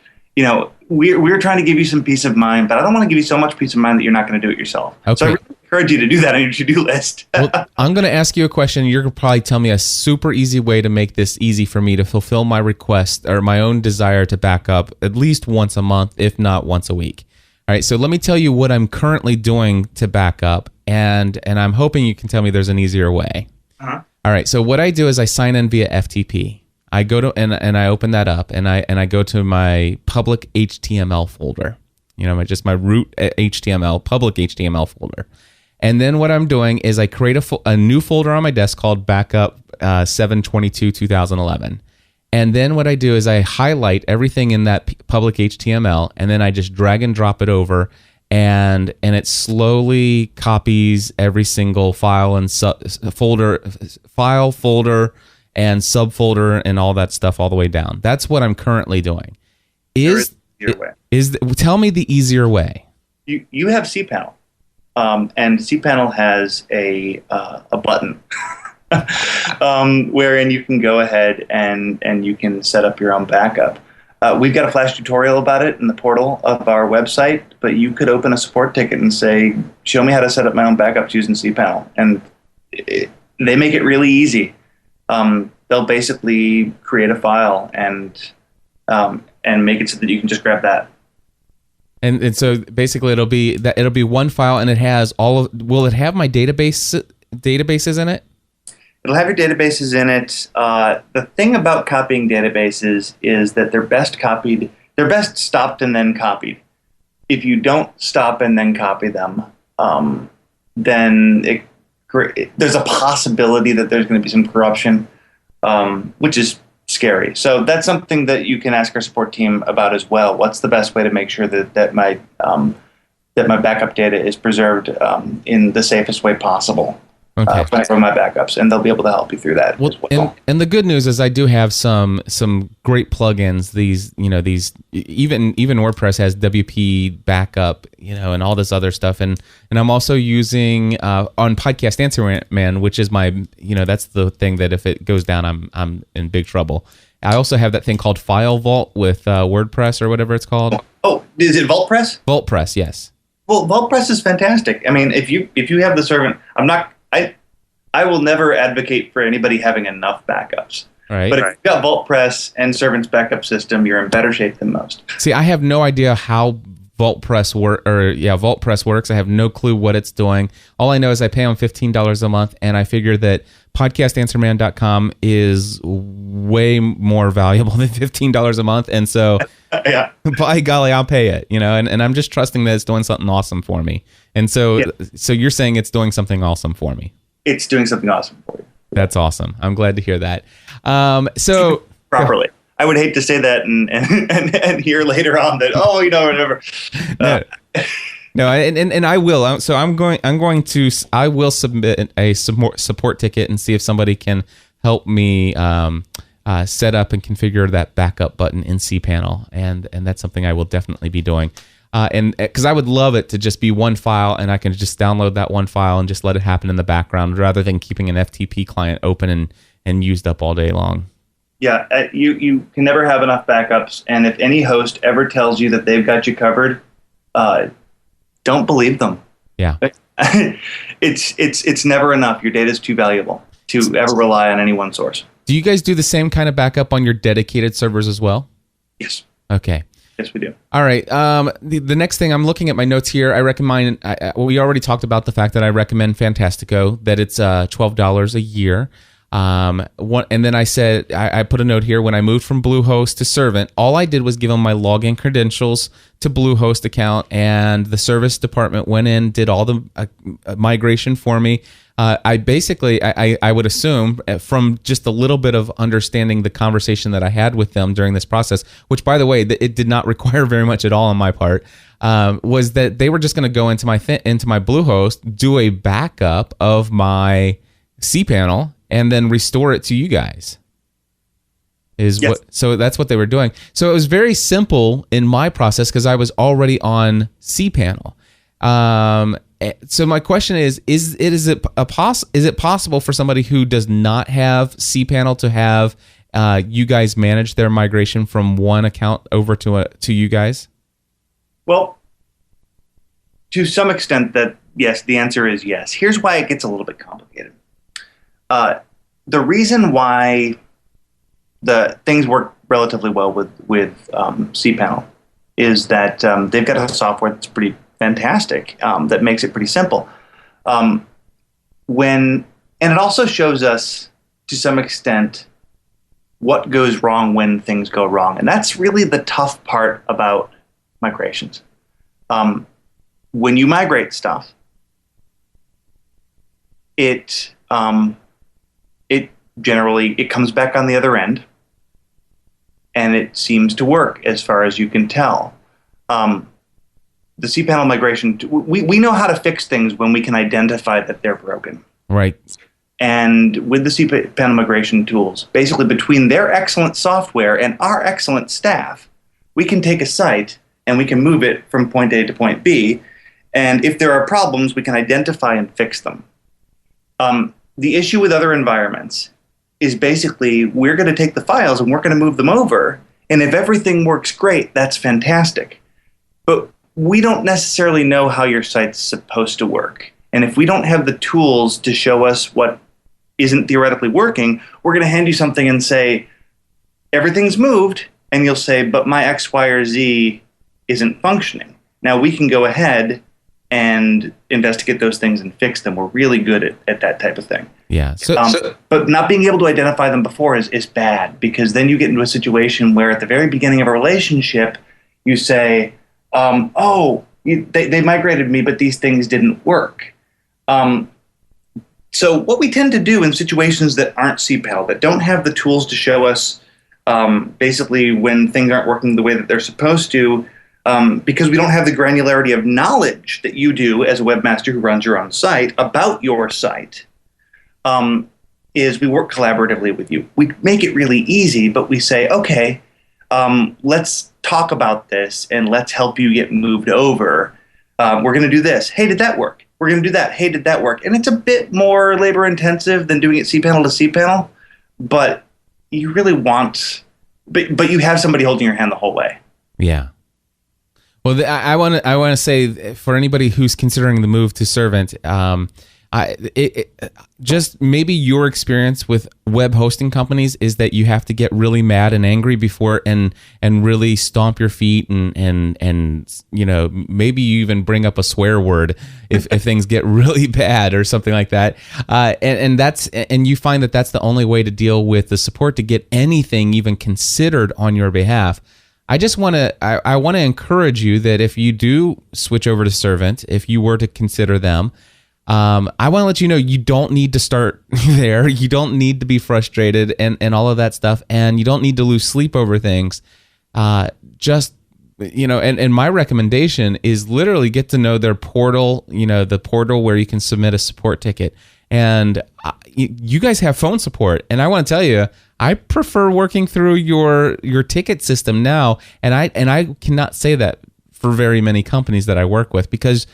We're trying to give you some peace of mind, but I don't want to give you so much peace of mind that you're not going to do it yourself. Okay. So I really encourage you to do that on your to-do list. Well, I'm going to ask you a question. You're going to probably tell me a super easy way to make this easy for me to fulfill my request or my own desire to back up at least once a month, if not once a week. All right, so let me tell you what I'm currently doing to back up, and I'm hoping you can tell me there's an easier way. Uh-huh. All right, so what I do is I sign in via FTP. I go to and I open that up, and I go to my public HTML folder. My root HTML, public HTML folder. And then what I'm doing is I create a new folder on my desk called Backup 7/22/2011. And then what I do is I highlight everything in that public HTML, and then I just drag and drop it over, and it slowly copies every single file and folder, and subfolder, and all that stuff all the way down. That's what I'm currently doing. Tell me the easier way. You have cPanel, and cPanel has a button. Wherein you can go ahead and you can set up your own backup. We've got a flash tutorial about it in the portal of our website, but you could open a support ticket and say, "Show me how to set up my own backups using cPanel," and they make it really easy. They'll basically create a file and make it so that you can just grab that. And so basically it'll be one file, and it has will it have my databases in it? It'll have your databases in it. The thing about copying databases is that they're best stopped and then copied. If you don't stop and then copy them, then there's a possibility that there's going to be some corruption, which is scary. So that's something that you can ask our support team about as well. What's the best way to make sure that my backup data is preserved in the safest way possible? Okay. From my backups, and they'll be able to help you through that as well. And the good news is I do have some great plugins. These even WordPress has WP backup, and all this other stuff. And I'm also using on Podcast Answer Man, which is my that's the thing that if it goes down, I'm in big trouble. I also have that thing called File Vault with WordPress or whatever it's called. Oh, is it VaultPress? VaultPress, yes. Well, VaultPress is fantastic. I mean, if you have the Servant, I will never advocate for anybody having enough backups. Right. But if you've got VaultPress and Servant's backup system, you're in better shape than most. See, I have no idea how VaultPress works. I have no clue what it's doing. All I know is I pay them $15 a month, and I figure that podcastanswerman.com is way more valuable than $15 a month, and so yeah. By golly, I'll pay it. And I'm just trusting that it's doing something awesome for me. And so, So you're saying it's doing something awesome for me. It's doing something awesome for you. That's awesome. I'm glad to hear that. So properly. I would hate to say that and hear later on that, whatever. No, and I will. So I will submit a support ticket and see if somebody can help me set up and configure that backup button in cPanel, and that's something I will definitely be doing. And because I would love it to just be one file, and I can just download that one file and just let it happen in the background, rather than keeping an FTP client open and used up all day long. Yeah, you can never have enough backups, and if any host ever tells you that they've got you covered, don't believe them. Yeah, it's never enough. Your data is too valuable to ever rely on any one source. Do you guys do the same kind of backup on your dedicated servers as well? Yes. Okay. Yes, we do. All right. The next thing, I'm looking at my notes here. I recommend. We already talked about the fact that I recommend Fantastico. That it's $12 a year. And then I said I put a note here when I moved from Bluehost to Servant. All I did was give them my login credentials to Bluehost account, and the service department went in, did all the migration for me. I would assume from just a little bit of understanding the conversation that I had with them during this process, which, by the way, it did not require very much at all on my part, was that they were just going to go into my Bluehost, do a backup of my cPanel, and then restore it to you guys. So that's what they were doing. So it was very simple in my process because I was already on cPanel. So my question is it possible for somebody who does not have cPanel to have you guys manage their migration from one account over to you guys? Well, to some extent, that yes, the answer is yes. Here's why it gets a little bit complicated. The reason why the things work relatively well with cPanel is that they've got a software that's pretty fantastic that makes it pretty simple. And it also shows us to some extent what goes wrong when things go wrong, and that's really the tough part about migrations. When you migrate stuff, it generally comes back on the other end, and it seems to work as far as you can tell. The cPanel migration, we know how to fix things when we can identify that they're broken. Right. And with the cPanel migration tools, basically between their excellent software and our excellent staff, we can take a site and we can move it from point A to point B. And if there are problems, we can identify and fix them. The issue with other environments is basically we're going to take the files and we're going to move them over. And if everything works great, that's fantastic. But we don't necessarily know how your site's supposed to work. And if we don't have the tools to show us what isn't theoretically working, we're going to hand you something and say, everything's moved. And you'll say, but my X, Y, or Z isn't functioning. Now we can go ahead and investigate those things and fix them. We're really good at that type of thing. Yeah. But not being able to identify them before is bad, because then you get into a situation where at the very beginning of a relationship, you say, they migrated me, but these things didn't work. So what we tend to do in situations that aren't cPanel, that don't have the tools to show us basically when things aren't working the way that they're supposed to, because we don't have the granularity of knowledge that you do as a webmaster who runs your own site about your site, is we work collaboratively with you. We make it really easy, but we say, okay, let's talk about this and let's help you get moved over. We're going to do this. Hey, did that work? We're going to do that. Hey, did that work? And it's a bit more labor intensive than doing it cPanel to cPanel, but you really want, but you have somebody holding your hand the whole way. Yeah. Well, I want to say for anybody who's considering the move to Servant, just maybe your experience with web hosting companies is that you have to get really mad and angry before and really stomp your feet and maybe you even bring up a swear word if things get really bad or something like that. And you find that that's the only way to deal with the support to get anything even considered on your behalf. I just want to encourage you that if you do switch over to Servant, if you were to consider them, I want to let you know you don't need to start there. You don't need to be frustrated and all of that stuff, and you don't need to lose sleep over things. Just and my recommendation is literally get to know their portal, the portal where you can submit a support ticket. And you guys have phone support, and I want to tell you, I prefer working through your ticket system now, and I cannot say that for very many companies that I work with, because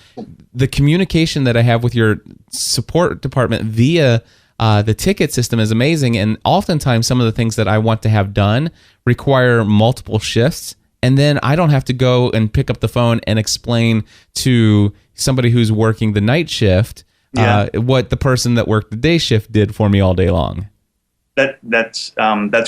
the communication that I have with your support department via the ticket system is amazing. And oftentimes some of the things that I want to have done require multiple shifts, and then I don't have to go and pick up the phone and explain to somebody who's working the night shift what the person that worked the day shift did for me all day long. That's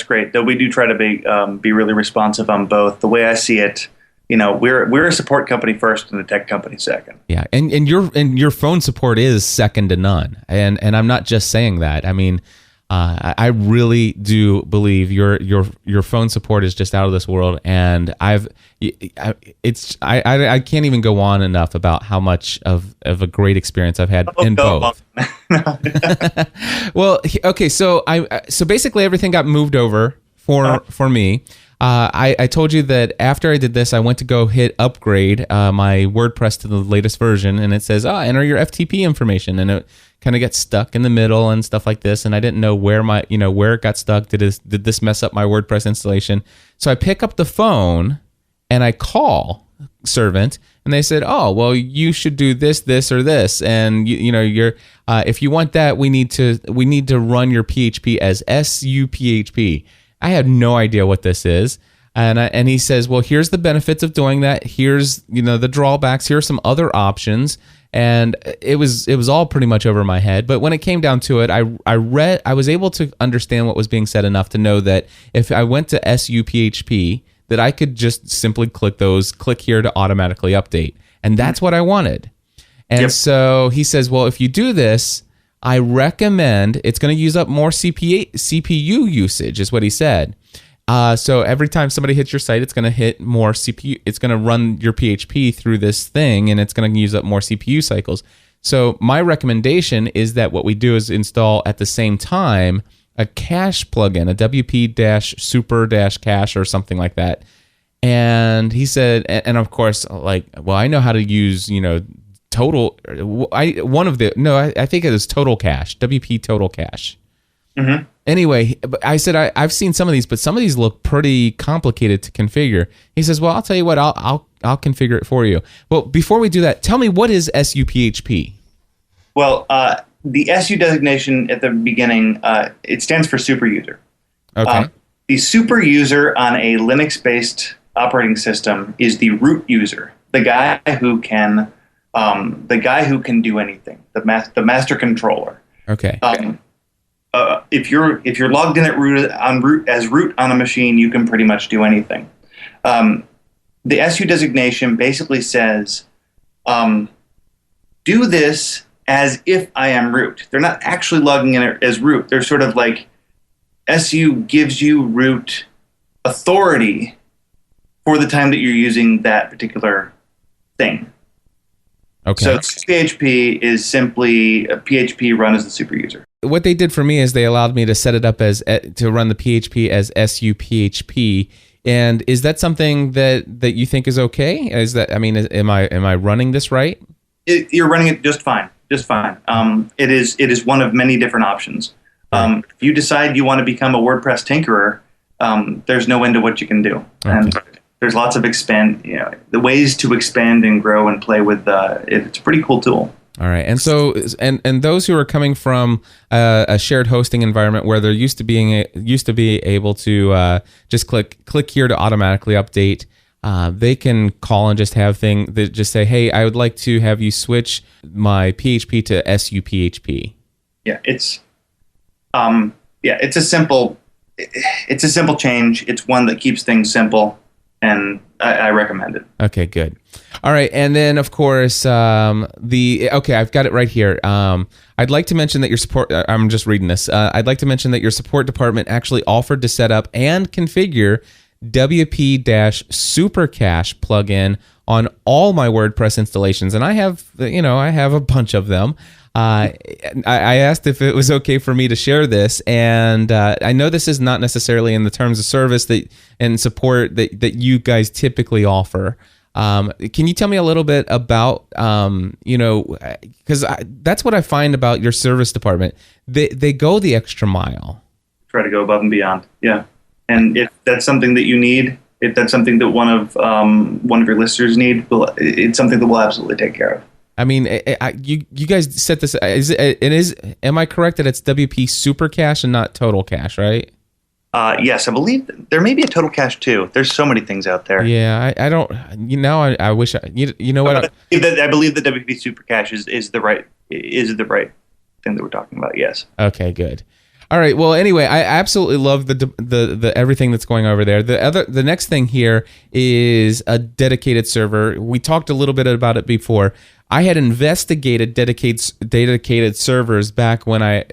great. Though we do try to be really responsive on both. The way I see it, we're a support company first and a tech company second. Yeah, and your phone support is second to none. And I'm not just saying that. I mean, I really do believe your phone support is just out of this world, and I can't even go on enough about how much of a great experience I've had in both. Well, okay, so basically everything got moved over for me. I told you that after I did this, I went to go hit upgrade my WordPress to the latest version, and it says, enter your FTP information, and it kind of gets stuck in the middle and stuff like this, and I didn't know where where it got stuck. Did this mess up my WordPress installation? So I pick up the phone and I call Servant, and they said, "Oh, well, you should do this, or this, and you're if you want that, we need to run your PHP as SUPHP." I had no idea what this is. And he says, well, here's the benefits of doing that. Here's, the drawbacks. Here are some other options. And it was all pretty much over my head. But when it came down to it, I was able to understand what was being said enough to know that if I went to SUPHP, that I could just simply click here to automatically update. And that's what I wanted. And so he says, well, if you do this, I recommend, it's going to use up more CPU usage, is what he said. So every time somebody hits your site, it's going to hit more CPU. It's going to run your PHP through this thing, and it's going to use up more CPU cycles. So my recommendation is that what we do is install at the same time a cache plugin, a WP-super-cache or something like that. And he said, and of course, I know how to use, Total, I think it was Total Cache, WP Total Cache. Mm-hmm. Anyway, I said I've seen some of these, but some of these look pretty complicated to configure. He says, "Well, I'll tell you what, I'll configure it for you." Well, before we do that, tell me, what is SUPHP? Well, the SU designation at the beginning, it stands for super user. Okay. The super user on a Linux-based operating system is the root user, the guy who can do anything, the master controller. Okay. If you're logged in as root on a machine, you can pretty much do anything. The SU designation basically says, do this as if I am root. They're not actually logging in as root. They're sort of like, SU gives you root authority for the time that you're using that particular thing. Okay. So PHP is simply a PHP run as the super user. What they did for me is they allowed me to set it up to run the PHP as SUPHP. And is that something that you think is okay? Am I running this right? You're running it just fine. Just fine. It is one of many different options. If you decide you want to become a WordPress tinkerer, there's no end to what you can do. Okay. And there's lots of the ways to expand and grow and play with it's a pretty cool tool. All right. And so, and those who are coming from a shared hosting environment where they're used to be able to just click here to automatically update, they can call and just just say, hey, I would like to have you switch my PHP to SUPHP. Yeah, it's a simple change. It's one that keeps things simple. And I recommend it. Okay, good. All right, and then of course I've got it right here. I'd like to mention that your support. I'm just reading this. I'd like to mention that your support department actually offered to set up and configure WP-Super Cache plugin on all my WordPress installations, and I have a bunch of them. I asked if it was okay for me to share this, and I know this is not necessarily in the terms of service and support that you guys typically offer. Can you tell me a little bit about, because that's what I find about your service department. They go the extra mile. Try to go above and beyond. Yeah. And if that's something that you need, if that's something that one of your listeners need, it's something that we'll absolutely take care of. I mean, you guys set this. Am I correct that it's WP Super Cache and not Total Cache, right? Yes, I believe there may be a Total Cache too. There's so many things out there. Yeah, I don't. I wish. You know what? I believe that WP Super Cache is the right thing that we're talking about. Yes. Okay. Good. All right. Well, anyway, I absolutely love the everything that's going over there. The next thing here is a dedicated server. We talked a little bit about it before. I had investigated dedicated servers back when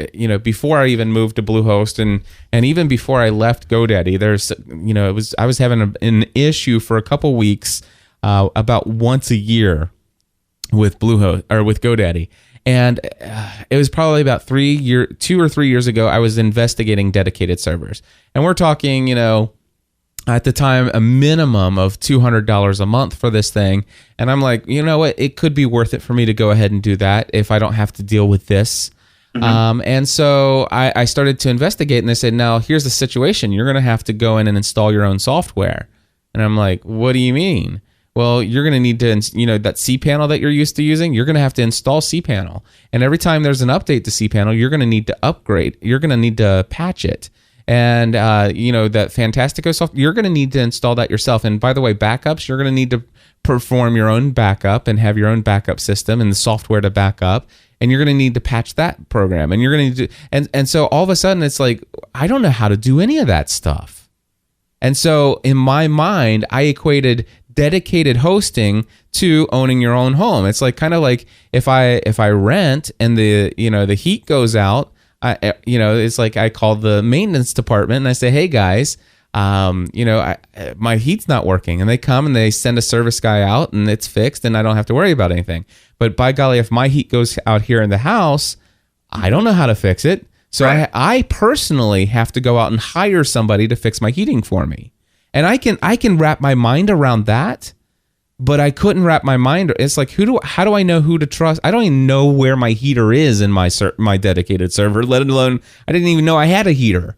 before I even moved to Bluehost and even before I left GoDaddy. I was having an issue for a couple weeks about once a year with Bluehost or with GoDaddy. And it was probably about 2 or 3 years ago, I was investigating dedicated servers. And we're talking, at the time, a minimum of $200 a month for this thing. And I'm like, you know what? It could be worth it for me to go ahead and do that if I don't have to deal with this. Mm-hmm. And so I started to investigate, and they said, now, here's the situation. You're going to have to go in and install your own software. And I'm like, what do you mean? Well, you're going to need to, that cPanel that you're used to using, you're going to have to install cPanel. And every time there's an update to cPanel, you're going to need to upgrade. You're going to need to patch it. And, that Fantastico software, you're going to need to install that yourself. And by the way, backups, you're going to need to perform your own backup and have your own backup system and the software to back up. And you're going to need to patch that program. And you're going to need to, and so all of a sudden it's like, I don't know how to do any of that stuff. And so in my mind, I equated dedicated hosting to owning your own home. It's like kind of like if I rent and the heat goes out, it's like I call the maintenance department and I say, hey guys, my heat's not working, and they come and they send a service guy out and it's fixed and I don't have to worry about anything. But by golly, if my heat goes out here in the house, I don't know how to fix it. So right. I personally have to go out and hire somebody to fix my heating for me. And I can wrap my mind around that, but I couldn't wrap my mind. It's like, how do I know who to trust? I don't even know where my heater is in my dedicated server, let alone I didn't even know I had a heater.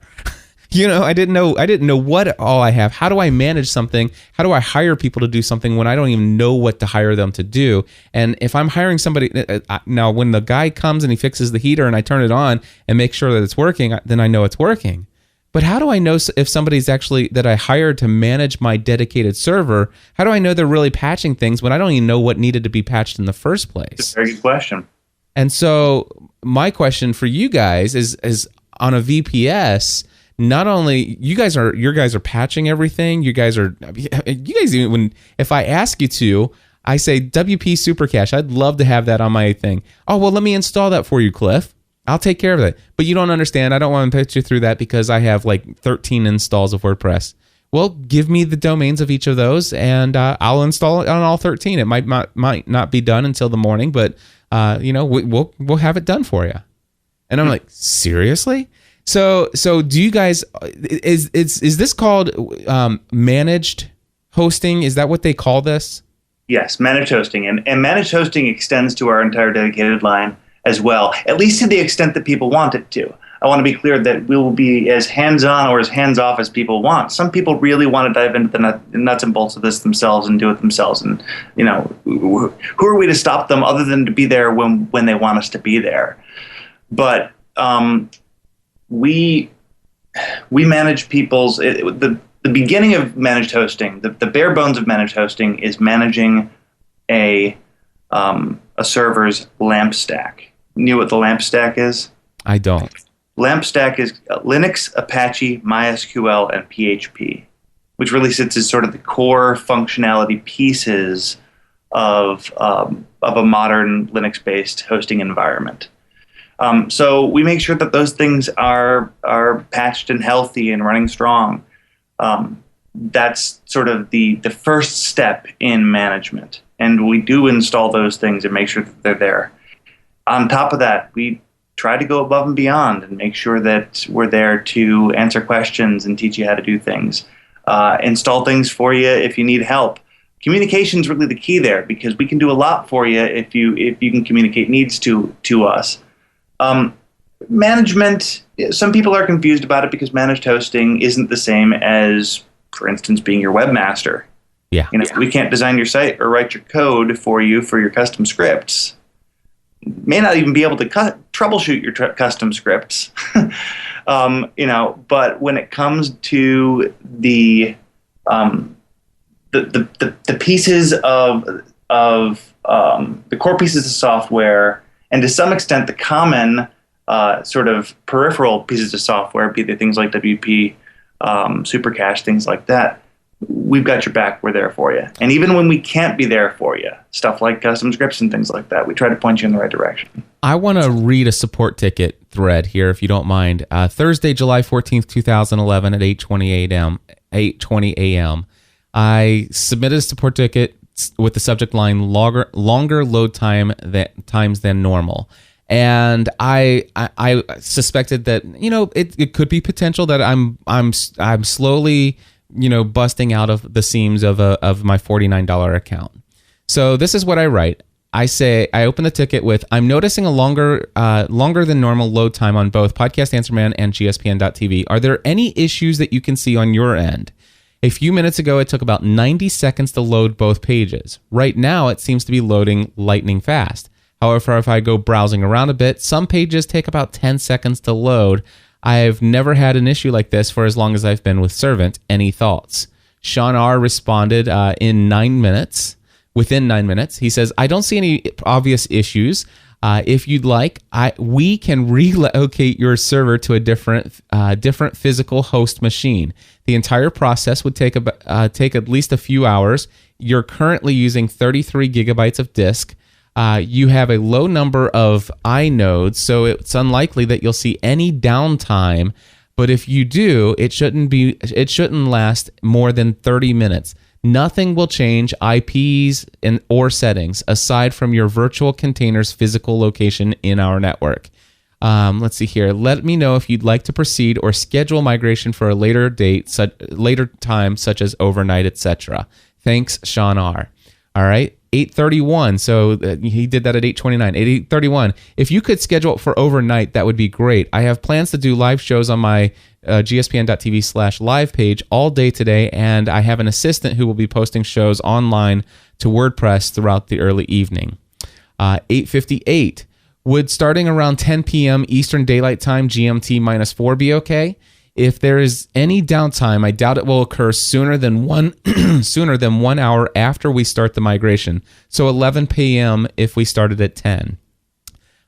I didn't know what all I have. How do I manage something? How do I hire people to do something when I don't even know what to hire them to do? And if I'm hiring somebody, now when the guy comes and he fixes the heater and I turn it on and make sure that it's working, then I know it's working. But how do I know if somebody's actually that I hired to manage my dedicated server? How do I know they're really patching things when I don't even know what needed to be patched in the first place? That's a very good question. And so my question for you guys is on a VPS. Not only your guys are patching everything. You guys even if I ask you to, I say WP Super Cache. I'd love to have that on my thing. Oh well, let me install that for you, Cliff. I'll take care of that. But you don't understand. I don't want to put you through that because I have like 13 installs of WordPress. Well, give me the domains of each of those and I'll install it on all 13. It might not be done until the morning, but we'll have it done for you. And I'm like, seriously? So do you guys is this called managed hosting? Is that what they call this? Yes, managed hosting. And managed hosting extends to our entire dedicated line as well, at least to the extent that people want it to. I want to be clear that we will be as hands-on or as hands-off as people want. Some people really want to dive into the nuts and bolts of this themselves and do it themselves. And, who are we to stop them other than to be there when they want us to be there? But we manage people's... The beginning of managed hosting, the bare bones of managed hosting is managing a server's LAMP stack. You know what the LAMP stack is? I don't. LAMP stack is Linux, Apache, MySQL, and PHP, which really sits as sort of the core functionality pieces of a modern Linux-based hosting environment. So we make sure that those things are patched and healthy and running strong. that's sort of the first step in management. And we do install those things and make sure that they're there. On top of that, we try to go above and beyond and make sure that we're there to answer questions and teach you how to do things. Install things for you if you need help. Communication is really the key there, because we can do a lot for you if you can communicate needs to us. Management, some people are confused about it because managed hosting isn't the same as, for instance, being your webmaster. Yeah. We can't design your site or write your code for you for your custom scripts. May not even be able to troubleshoot your custom scripts. But when it comes to the pieces of the core pieces of software, and to some extent the common sort of peripheral pieces of software, be they things like WP, Supercache, things like that, we've got your back. We're there for you. And even when we can't be there for you, stuff like custom scripts and things like that, we try to point you in the right direction. I want to read a support ticket thread here, if you don't mind. Thursday, July 14th, 2011 at 8:20 a.m. I submitted a support ticket with the subject line longer load times than normal. And I suspected that, it could be potential that I'm slowly, busting out of the seams of my $49 account. So this is what I write. I open the ticket with, I'm noticing a longer than normal load time on both Podcast Answer Man and GSPN.TV. Are there any issues that you can see on your end? A few minutes ago, it took about 90 seconds to load both pages. Right now, it seems to be loading lightning fast. However, if I go browsing around a bit, some pages take about 10 seconds to load. I've never had an issue like this for as long as I've been with Servant. Any thoughts? Sean R. responded within 9 minutes. He says, I don't see any obvious issues. If you'd like, we can relocate your server to a different physical host machine. The entire process would take at least a few hours. You're currently using 33 gigabytes of disk. You have a low number of inodes, so it's unlikely that you'll see any downtime. But if you do, it shouldn't last more than 30 minutes. Nothing will change IPs or settings aside from your virtual container's physical location in our network. Let's see here. Let me know if you'd like to proceed or schedule migration for a later time, such as overnight, etc. Thanks, Sean R. All right. 8:31. So he did that at 8:29. At 8:31. If you could schedule it for overnight, that would be great. I have plans to do live shows on my gspn.tv/live page all day today, and I have an assistant who will be posting shows online to WordPress throughout the early evening. 8:58. Would starting around 10 p.m. Eastern Daylight Time, GMT -4 be okay? If there is any downtime, I doubt it will occur sooner than 1 hour after we start the migration. So 11 p.m. if we started at 10.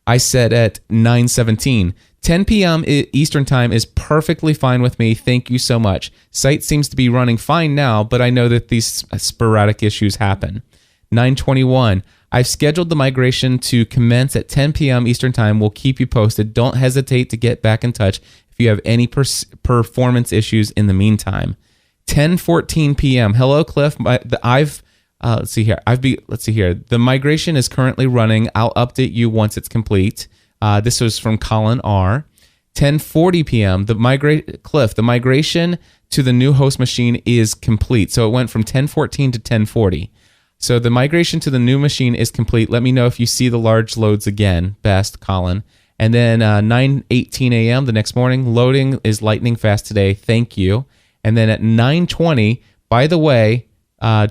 I said at 9:17. 10 p.m. Eastern Time is perfectly fine with me. Thank you so much. Site seems to be running fine now, but I know that these sporadic issues happen. 9:21. I've scheduled the migration to commence at 10 p.m. Eastern Time. We'll keep you posted. Don't hesitate to get back in touch if you have any performance issues in the meantime. 10:14 p.m. Hello, Cliff. Let's see here. The migration is currently running. I'll update you once it's complete. This was from Colin R. 10:40 p.m. Cliff, the migration to the new host machine is complete. So it went from 10:14 to 10:40. So the migration to the new machine is complete. Let me know if you see the large loads again. Best, Colin. And then 9:18 a.m. the next morning, loading is lightning fast today. Thank you. And then at 9:20, by the way,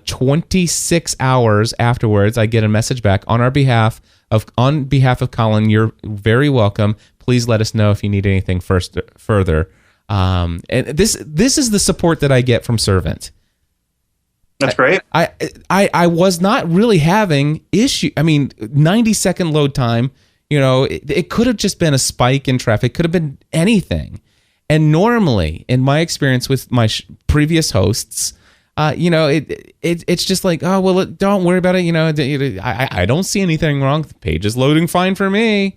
26 hours afterwards, I get a message back on behalf of Colin. You're very welcome. Please let us know if you need anything further. And this is the support that I get from Servant. That's great. I was not really having issue. 90-second load time. It could have just been a spike in traffic. Could have been anything. And normally, in my experience with my previous hosts, it's just like, oh, well, don't worry about it. I don't see anything wrong. The page is loading fine for me.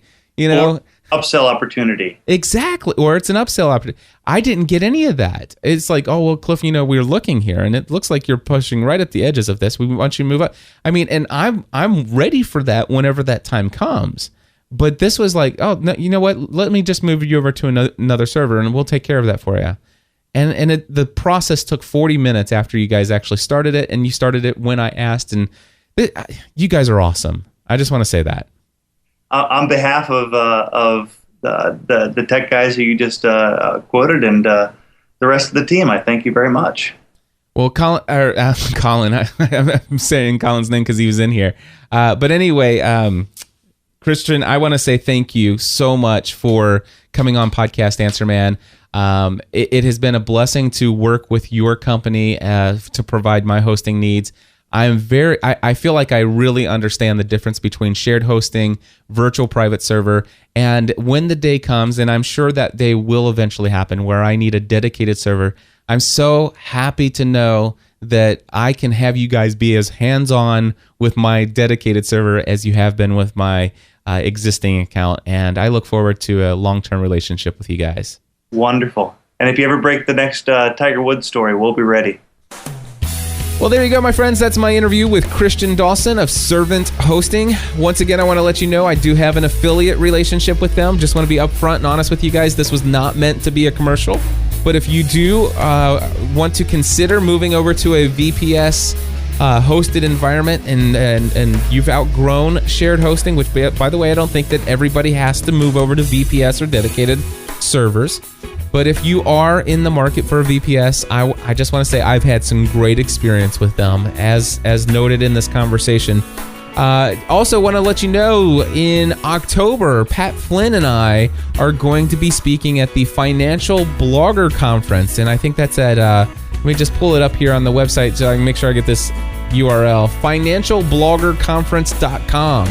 Upsell opportunity. Exactly. Or it's an upsell opportunity. I didn't get any of that. It's like, oh, well, Cliff, we're looking here and it looks like you're pushing right at the edges of this. We want you to move up. I mean, and I'm ready for that whenever that time comes. But this was like, oh, no, you know what? Let me just move you over to another server and we'll take care of that for you. And the process took 40 minutes after you guys actually started it, and you started it when I asked, and you guys are awesome. I just want to say that. On behalf of the tech guys who you just quoted and the rest of the team, I thank you very much. Well, Colin, I'm saying Colin's name because he was in here. But anyway, Christian, I want to say thank you so much for coming on Podcast Answer Man. It has been a blessing to work with your company to provide my hosting needs. I feel like I really understand the difference between shared hosting, virtual private server, and when the day comes, and I'm sure that day will eventually happen, where I need a dedicated server, I'm so happy to know that I can have you guys be as hands-on with my dedicated server as you have been with my existing account, and I look forward to a long-term relationship with you guys. Wonderful. And if you ever break the next Tiger Woods story, we'll be ready. Well, there you go, my friends. That's my interview with Christian Dawson of Servant Hosting. Once again, I want to let you know I do have an affiliate relationship with them. Just want to be upfront and honest with you guys. This was not meant to be a commercial. But if you do want to consider moving over to a VPS hosted environment and you've outgrown shared hosting, which, by the way, I don't think that everybody has to move over to VPS or dedicated servers. But if you are in the market for a VPS, I just want to say I've had some great experience with them, as noted in this conversation. Also want to let you know, in October, Pat Flynn and I are going to be speaking at the Financial Blogger Conference, and I think that's at, let me just pull it up here on the website so I can make sure I get this URL, financialbloggerconference.com.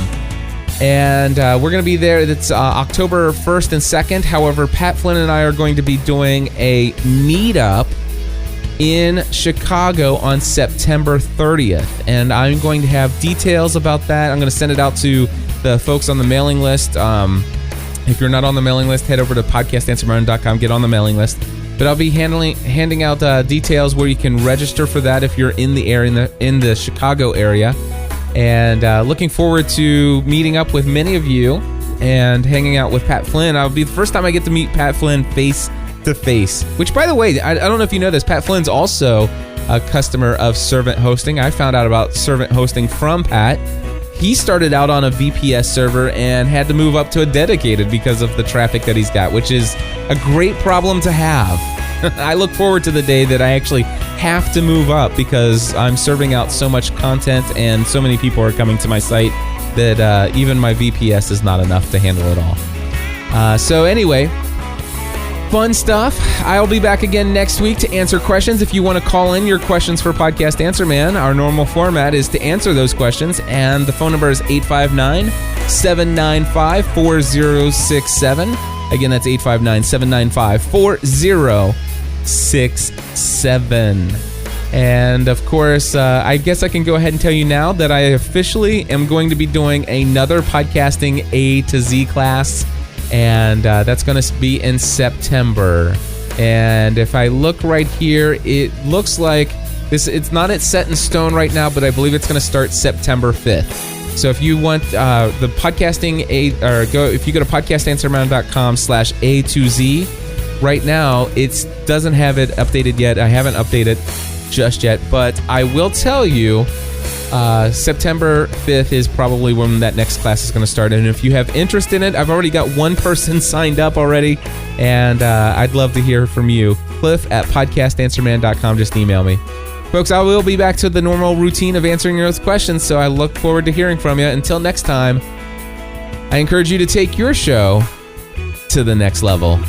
And we're going to be there. It's October 1st and 2nd. However, Pat Flynn and I are going to be doing a meetup in Chicago on September 30th. And I'm going to have details about that. I'm going to send it out to the folks on the mailing list. If you're not on the mailing list, head over to podcastanswerman.com, get on the mailing list. But I'll be handing out details where you can register for that if you're in the area, in the Chicago area. And looking forward to meeting up with many of you and hanging out with Pat Flynn. It'll be the first time I get to meet Pat Flynn face to face. Which, by the way, I don't know if you know this, Pat Flynn's also a customer of Servant Hosting. I found out about Servant Hosting from Pat. He started out on a VPS server and had to move up to a dedicated because of the traffic that he's got, which is a great problem to have. I look forward to the day that I actually have to move up because I'm serving out so much content and so many people are coming to my site that even my VPS is not enough to handle it all. So anyway, fun stuff. I'll be back again next week to answer questions. If you want to call in your questions for Podcast Answer Man, our normal format is to answer those questions, and the phone number is 859-795-4067. Again, that's 859-795-4067. And of course, I guess I can go ahead and tell you now that I officially am going to be doing another podcasting A to Z class, and that's going to be in September. And if I look right here, it looks like it's not set in stone right now, but I believe it's going to start September 5th. So if you want the podcasting if you go to podcastanswerman.com/A to Z, right now it doesn't have it updated yet. I haven't updated just yet, but I will tell you September 5th is probably when that next class is going to start. And if you have interest in it, I've already got one person signed up already, and I'd love to hear from you. Cliff@podcastanswerman.com. Just email me. Folks, I will be back to the normal routine of answering your questions, so I look forward to hearing from you. Until next time, I encourage you to take your show to the next level.